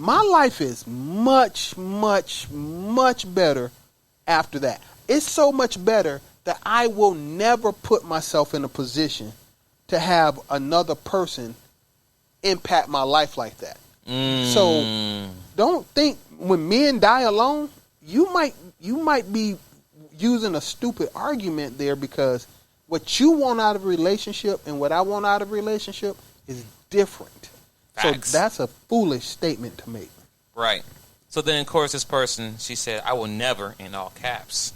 my life is much, much, much better after that. It's so much better that I will never put myself in a position to have another person impact my life like that. So don't think when men die alone, you might be using a stupid argument there, because what you want out of a relationship and what I want out of a relationship is different. Facts. So that's a foolish statement to make. Right. So then, of course, this person, she said, I will never, in all caps,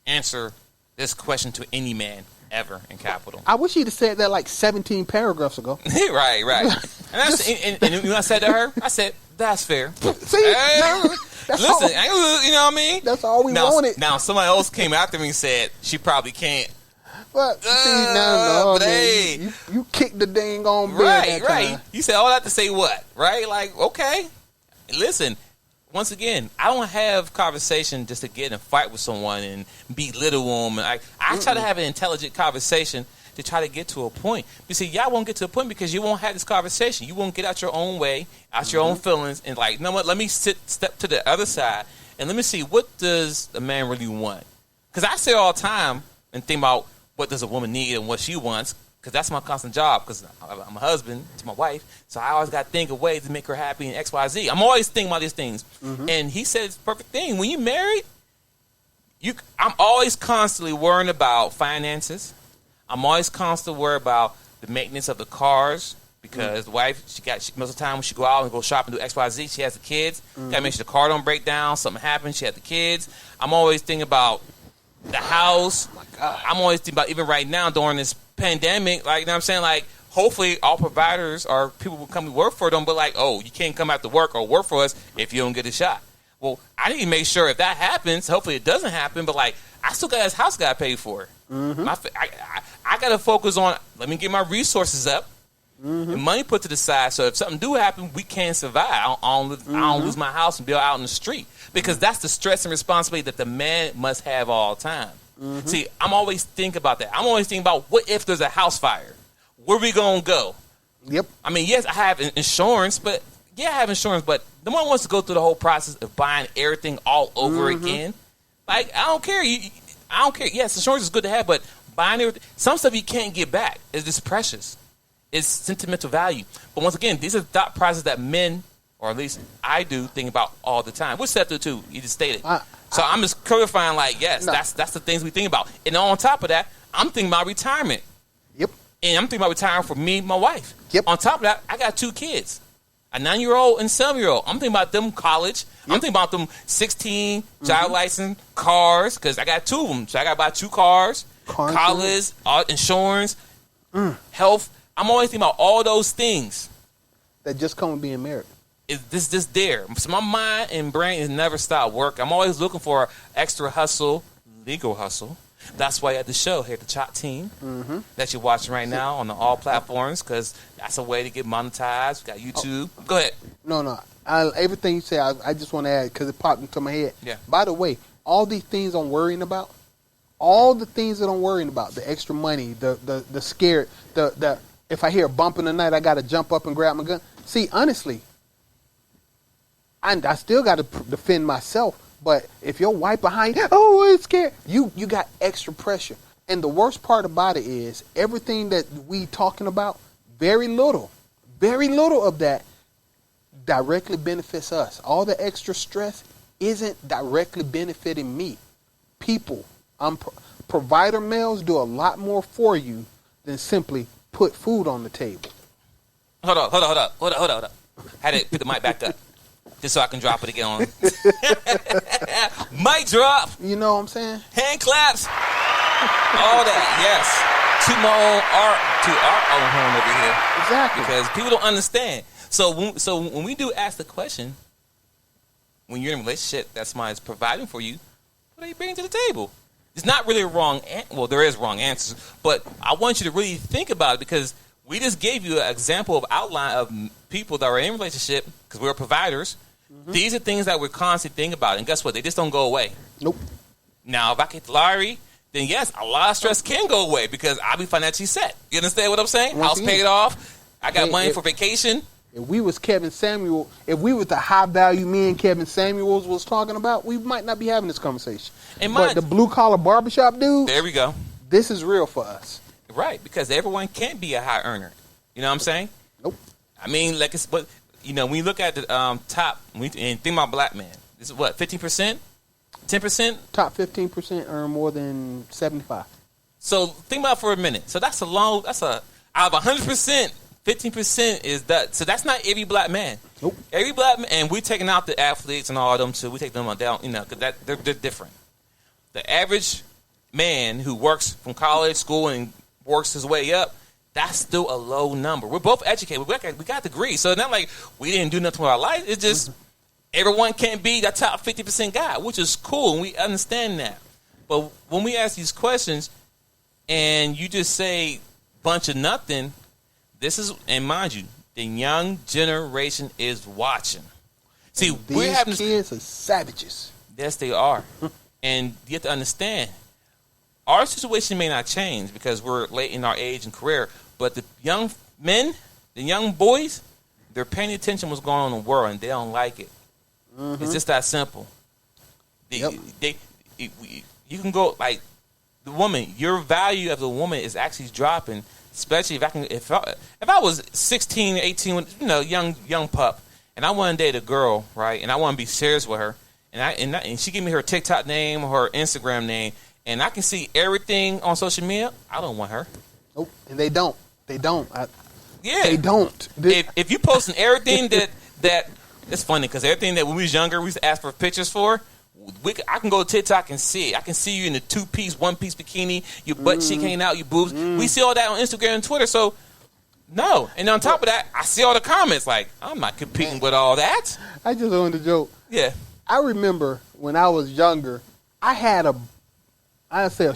answer this question to any man ever, in capital. I wish he'd have said that like 17 paragraphs ago. Right. And when I said to her, I said, that's fair. See? Listen, you know what I mean? That's all we wanted. Now, somebody else came after me and said, she probably can't. But see, no, but man, hey. you kicked the dang on bed Right, that right. time. You said all that to say what? Right? Like, okay. Listen, once again, I don't have conversation just to get in a fight with someone and belittle them. I try to have an intelligent conversation to try to get to a point. You see, y'all won't get to a point because you won't have this conversation. You won't get out your own way, out your own feelings, and like, you know what? Let me step to the other side and let me see, what does a man really want? Because I say all the time and think about what does a woman need and what she wants, because that's my constant job, because I'm a husband to my wife, so I always got to think of ways to make her happy and X, Y, Z. I'm always thinking about these things. And he said it's the perfect thing. When you're married, I'm always constantly worrying about finances. I'm always constantly worried about the maintenance of the cars, because the wife, most of the time when she go out and go shopping, do X, Y, Z, she has the kids. Got to make sure the car don't break down, something happens, she has the kids. I'm always thinking about the house. Oh my God. I'm always thinking about, even right now during this pandemic, like, you know what I'm saying? Like, hopefully all providers or people will come to work for them, but like, oh, you can't come out to work or work for us if you don't get a shot. Well, I need to make sure if that happens, hopefully it doesn't happen, but like, I still got his house got paid for. I got to focus on, let me get my resources up and money put to the side, so if something do happen, we can survive. I don't lose my house and be out in the street, because that's the stress and responsibility that the man must have all the time. See, I'm always thinking about that. I'm always thinking about, what if there's a house fire? Where we going to go? Yep. I mean, yes, I have insurance, but I have insurance, but the one wants to go through the whole process of buying everything all over again. Like, I don't care. I don't care. Yes, insurance is good to have, but buying everything, some stuff you can't get back. It's just precious. It's sentimental value. But once again, these are thought processes that men, or at least I do, think about all the time. What's that too? You just stated. So I'm just clarifying, like, yes, that's the things we think about. And on top of that, I'm thinking about retirement. Yep. And I'm thinking about retiring for me and my wife. Yep. On top of that, I got 2 kids. A 9-year-old and 7-year-old. I'm thinking about them college. Yep. I'm thinking about them 16, driver license, cars, because I got 2 of them. So I got to buy 2 cars, college, insurance, health. I'm always thinking about all those things that just come with being married. This just there. So my mind and brain has never stopped working. I'm always looking for extra hustle, legal hustle. That's why at the show here, the Dachopteam that you're watching right now on all platforms, because that's a way to get monetized. We got YouTube. Go ahead. No. Everything you say, I just want to add, because it popped into my head. Yeah. By the way, all these things I'm worrying about, all the things that I'm worrying about, the extra money, the scared, the if I hear a bump in the night, I got to jump up and grab my gun. See, honestly, I still got to defend myself. But if your wife behind, it's scared, you got extra pressure. And the worst part about it is, everything that we talking about, very little of that directly benefits us. All the extra stress isn't directly benefiting me. People, provider males do a lot more for you than simply put food on the table. Hold up. Had to put the mic back up, just so I can drop it again on. Mic drop. You know what I'm saying? Hand claps. All that, yes. To my own art, to our own home over here. Exactly. Because people don't understand. So when we do ask the question, when you're in a relationship that somebody's providing for you, what are you bringing to the table? It's not really a wrong well, there is wrong answers, but I want you to really think about it, because we just gave you an example of outline of people that are in a relationship, because we're providers. These are things that we're constantly thinking about, and guess what? They just don't go away. Nope. Now, if I get the lottery, then yes, a lot of stress can go away, because I'll be financially set. You understand what I'm saying? House paid off. I got money for vacation. If we was Kevin Samuel, if we was the high value me and Kevin Samuels was talking about, we might not be having this conversation. But the blue collar barbershop dude, there we go. This is real for us. Right, because everyone can't be a high earner. You know what I'm saying? Nope. I mean, like, but you know, when you look at the top, and think about black men, this is what, 15%, 10%. Top 15% earn more than 75. So think about it for a minute. So that's out of 100%. 15% is that. So that's not every black man. Nope. Every black man, and we're taking out the athletes and all of them too. We take them down, you know, because they're different. The average man who works from college, school, and works his way up, that's still a low number. We're both educated. We got degrees. So it's not like we didn't do nothing with our life. It's just everyone can't be that top 50% guy, which is cool, and we understand that. But when we ask these questions, and you just say bunch of nothing, this is, and mind you, the young generation is watching. See, these kids are savages. Yes, they are. And you have to understand, our situation may not change because we're late in our age and career, but the young men, the young boys, they're paying attention to what's going on in the world, and they don't like it. Mm-hmm. It's just that simple. You can go, like, the woman, your value as a woman is actually dropping, especially if I was 16, 18, young pup, and I want to date a girl, right, and I want to be serious with her, and she give me her TikTok name or her Instagram name, and I can see everything on social media, I don't want her. Nope, and they don't. They don't. They don't. If you posting everything that it's funny because everything that when we was younger we used to ask for pictures for, I can go to TikTok and see it. I can see you in a 2-piece, 1-piece bikini, your butt cheek hanging out, your boobs. We see all that on Instagram and Twitter. So no, and on top of that, I see all the comments like I'm not competing with all that. I just wanted to joke. Yeah, I remember when I was younger, I had a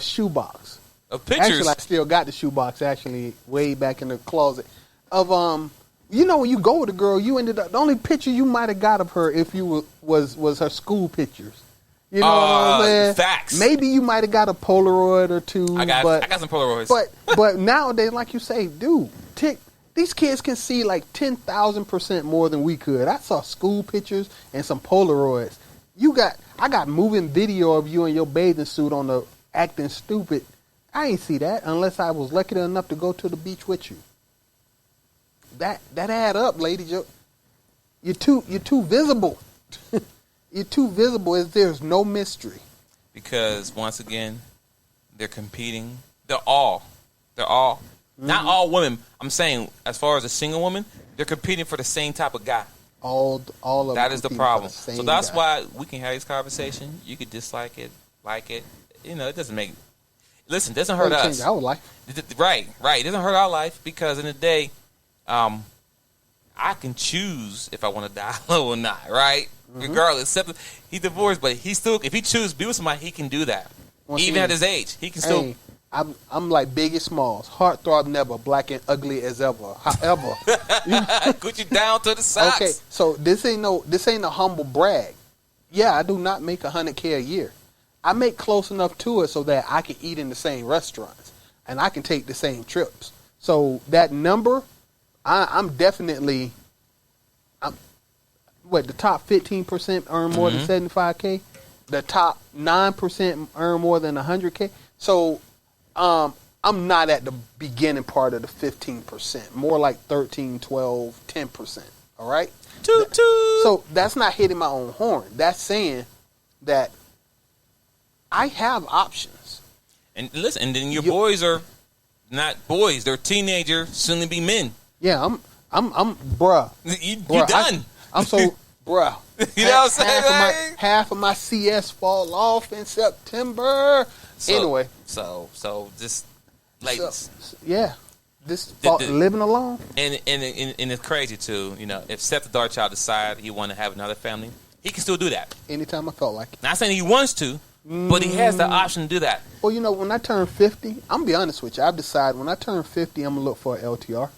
shoebox of pictures. Actually, I still got the shoebox. Actually, way back in the closet of when you go with a girl, you ended up the only picture you might have got of her if you was her school pictures. You know what I'm saying? Facts. Maybe you might have got a Polaroid or two. I got some Polaroids. But nowadays, like you say, dude, these kids can see like 10,000% more than we could. I saw school pictures and some Polaroids. I got moving video of you in your bathing suit on the acting stupid. I ain't see that unless I was lucky enough to go to the beach with you. That add up, lady. You're too visible. You're too visible as there's no mystery. Because once again, they're competing. They're all. Not all women. I'm saying as far as a single woman, they're competing for the same type of guy. All of them. That is the problem. So that's why we can have this conversation. You could dislike it, like it. It doesn't make. Listen, it doesn't hurt us. Our life. Right. It doesn't hurt our life because in the day, I can choose if I want to die or not. Right. Regardless, except he's divorced, but he still, if he chooses to be with somebody, he can do that. Even at his age, he can still. Hey, I'm like Biggie Smalls, heartthrob never, black and ugly as ever. However, put you down to the socks. Okay, so this ain't a humble brag. Yeah, I do not make $100K a year. I make close enough to it so that I can eat in the same restaurants and I can take the same trips. So that number, I'm definitely. The top 15% earn more than 75K? The top 9% earn more than 100K? So I'm not at the beginning part of the 15%. More like 13, 12, 10%. All right? Toot, toot. So that's not hitting my own horn. That's saying that I have options. And listen, and then your boys are not boys. They're teenagers, soon to be men. Yeah, I'm bruh. You done. I'm so, bruh. You know what I'm saying? Half of my CS fall off in September. Anyway. So just, ladies. Living alone. And it's crazy, too. If Seth the Dark Child decides he want to have another family, he can still do that. Anytime I felt like it. Not saying he wants to, but he has the option to do that. Well, when I turn 50, I'm going to be honest with you. I've decided when I turn 50, I'm going to look for an LTR.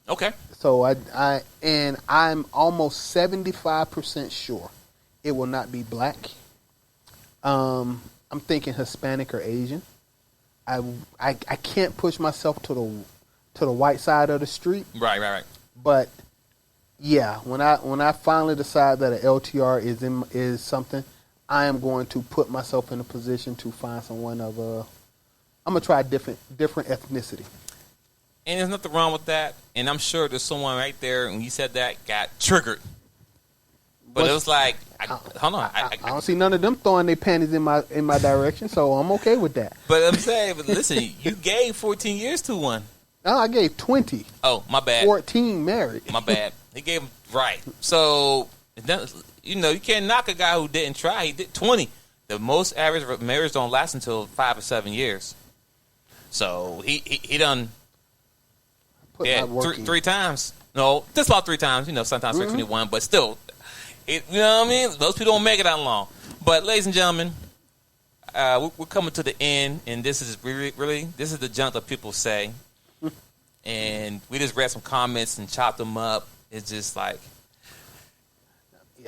Okay. So I'm almost 75% sure it will not be black. I'm thinking Hispanic or Asian. I can't push myself to the white side of the street. Right. But yeah, when I finally decide that an LTR is something, I am going to put myself in a position to find someone of I'm gonna try different ethnicity. And there's nothing wrong with that. And I'm sure there's someone right there, when you said that, got triggered. But it was like, hold on. I don't see none of them throwing their panties in my direction, so I'm okay with that. But I'm saying, listen, you gave 14 years to one. No, I gave 20. Oh, my bad. 14 married. My bad. He gave him, right. So, you can't knock a guy who didn't try. He did 20. The most average marriage don't last until 5 or 7 years. So, he done... three times. No, just about 3 times. Sometimes 21, but still, you know what I mean? Those people don't make it that long. But, ladies and gentlemen, we're coming to the end, and this is really this is the junk that people say, and we just read some comments and chopped them up. It's just like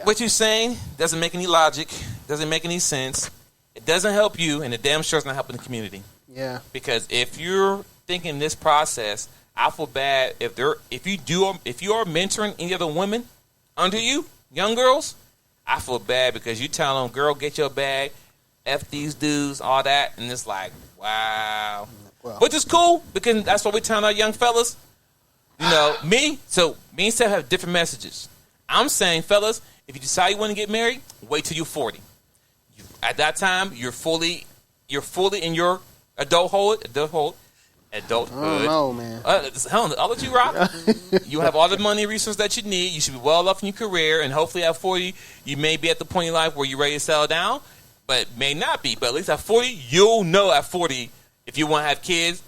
what you're saying doesn't make any logic, doesn't make any sense. It doesn't help you, and it damn sure is not helping the community. Yeah. Because if you're thinking this process, I feel bad if you are mentoring any other women under you, young girls. I feel bad because you tell them, girl, get your bag, F these dudes, all that, and it's like, wow. Well, which is cool because that's what we're telling our young fellas. You know, me and Seth have different messages. I'm saying, fellas, if you decide you want to get married, wait till you're 40. At that time, you're fully in your adulthood. I don't know, man. I'll let you rock. You have all the money and resources that you need. You should be well off in your career, and hopefully at 40, you may be at the point in life where you're ready to settle down, but may not be. But at least at 40, you'll know at 40 if you want to have kids,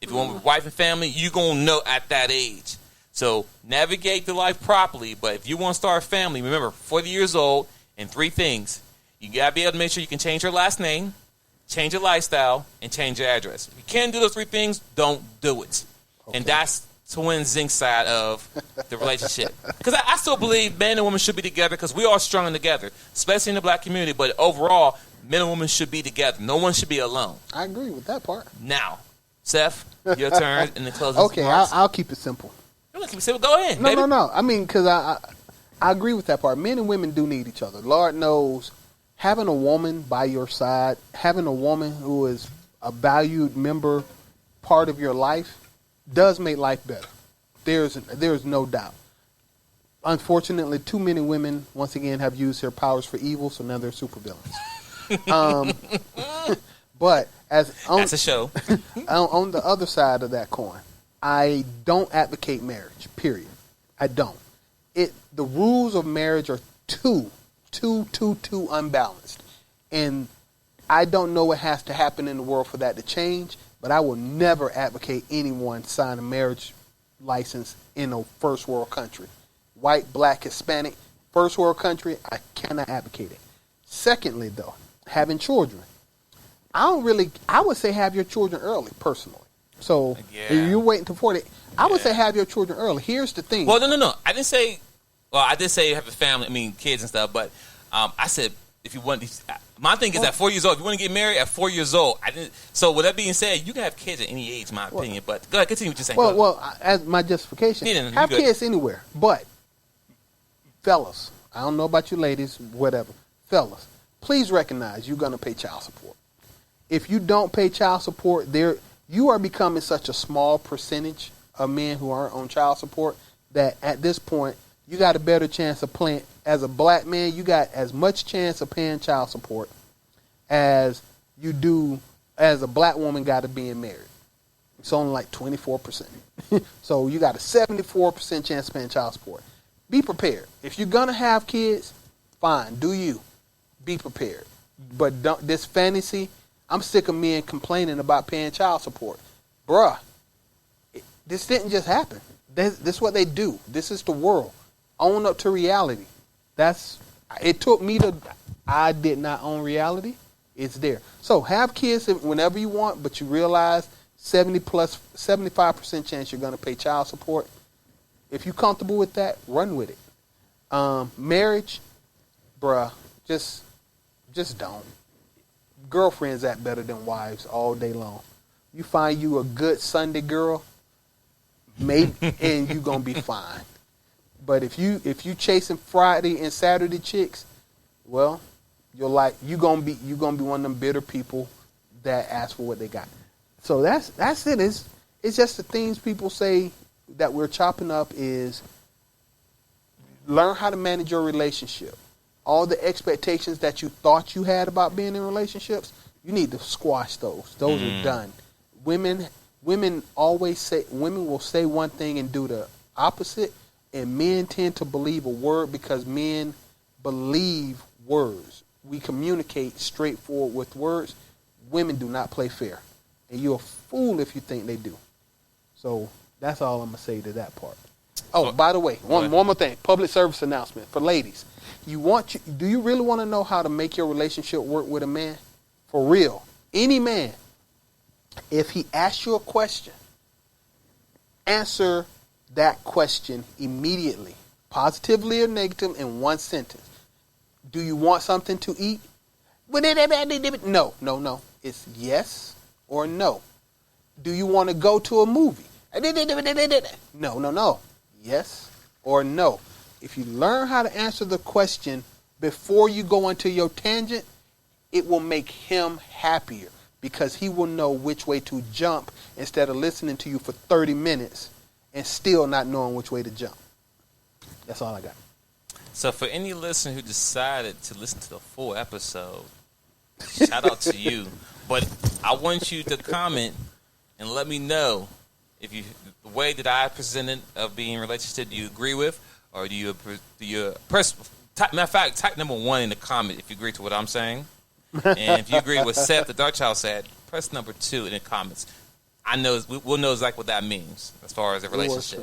if you want a wife and family, you're going to know at that age. So navigate the life properly, but if you want to start a family, remember, 40 years old, and 3 things. You got to be able to make sure you can change your last name, change your lifestyle, and change your address. If you can't do those 3 things, don't do it. Okay. And that's Twin Zinc's side of the relationship. Because I still believe men and women should be together because we are strong together, especially in the black community. But overall, men and women should be together. No one should be alone. I agree with that part. Now, Seth, your turn in the closing. Okay, I'll keep it simple. You're going to keep it simple? Go ahead, No, baby. no. I mean, because I agree with that part. Men and women do need each other. Lord knows having a woman by your side, having a woman who is a valued member, part of your life, does make life better. There's no doubt. Unfortunately, too many women, once again, have used their powers for evil, so now they're supervillains. But that's a show. On the other side of that coin, I don't advocate marriage, period. I don't. The rules of marriage are too unbalanced. And I don't know what has to happen in the world for that to change, but I will never advocate anyone sign a marriage license in a first world country. White, black, Hispanic, first world country, I cannot advocate it. Secondly, though, having children. I would say have your children early, personally. So if you're waiting to 40, I would say have your children early. Here's the thing. Well, no. I did say have a family, kids and stuff, but I said if you want these, my thing is at 4 years old, if you want to get married at 4 years old, so with that being said, you can have kids at any age, in my opinion, but go ahead, continue what you're saying. Well, as my justification, have kids anywhere, but fellas, I don't know about you ladies, whatever, fellas, please recognize you're going to pay child support. If you don't pay child support, you are becoming such a small percentage of men who aren't on child support that at this point, you got a better chance of paying. As a black man, you got as much chance of paying child support as you do as a black woman got of being married. It's only like 24%. So you got a 74% chance of paying child support. Be prepared. If you're going to have kids, fine, do you. Be prepared. But this fantasy, I'm sick of men complaining about paying child support. Bruh, this didn't just happen. This is what they do. This is the world. Own up to reality. It took me I did not own reality. It's there. So have kids whenever you want, but you realize 75% chance you're going to pay child support. If you're comfortable with that, run with it. Marriage, bruh, just don't. Girlfriends act better than wives all day long. You find you a good Sunday girl, maybe, and you're going to be fine. But if you chasing Friday and Saturday chicks, well, you're gonna be one of them bitter people that ask for what they got. So that's it. It's just the things people say that we're chopping up is learn how to manage your relationship. All the expectations that you thought you had about being in relationships, you need to squash those. Those are done. Women will say one thing and do the opposite. And men tend to believe a word because men believe words. We communicate straightforward with words. Women do not play fair. And you're a fool if you think they do. So that's all I'm going to say to that part. Oh, by the way, one more thing. Public service announcement for ladies. Do you really want to know how to make your relationship work with a man? For real. Any man, if he asks you a question, answer that question immediately, positively or negative, in one sentence. Do you want something to eat? No. It's yes or no. Do you want to go to a movie? No. Yes or no. If you learn how to answer the question before you go into your tangent, it will make him happier because he will know which way to jump instead of listening to you for 30 minutes and still not knowing which way to jump. That's all I got. So for any listener who decided to listen to the full episode, shout out to you. But I want you to comment and let me know if the way that I presented of being in a relationship, do you agree with, or do you press? Matter of fact, type number 1 in the comment if you agree to what I'm saying, and if you agree with Seth, the Dark Child said, press number 2 in the comments. We'll know exactly what that means as far as a relationship.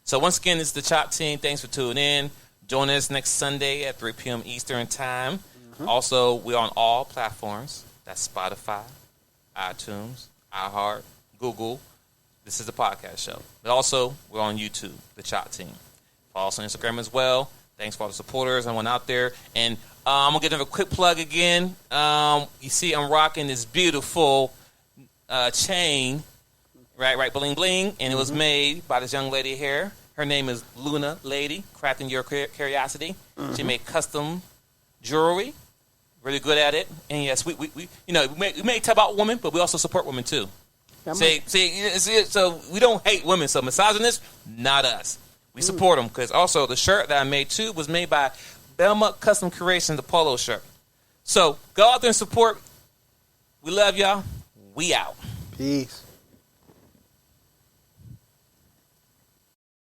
So once again, it's the Chop Team. Thanks for tuning in. Join us next Sunday at 3 p.m. Eastern Time. Mm-hmm. Also, we're on all platforms. That's Spotify, iTunes, iHeart, Google. This is the podcast show. But also, we're on YouTube, the Chop Team. Follow us on Instagram as well. Thanks for all the supporters and everyone out there. And I'm going to give them a quick plug again. You see I'm rocking this beautiful chain, right, bling bling. And it was made by this young lady here. Her name is Luna Lady, crafting your curiosity. Mm-hmm. She made custom jewelry, really good at it. And yes, we may talk about women, but we also support women too. So we don't hate women. So misogynists, not us. We support them because also the shirt that I made too was made by Belma Custom Creations, the polo shirt. So go out there and support. We love y'all. We out. Peace.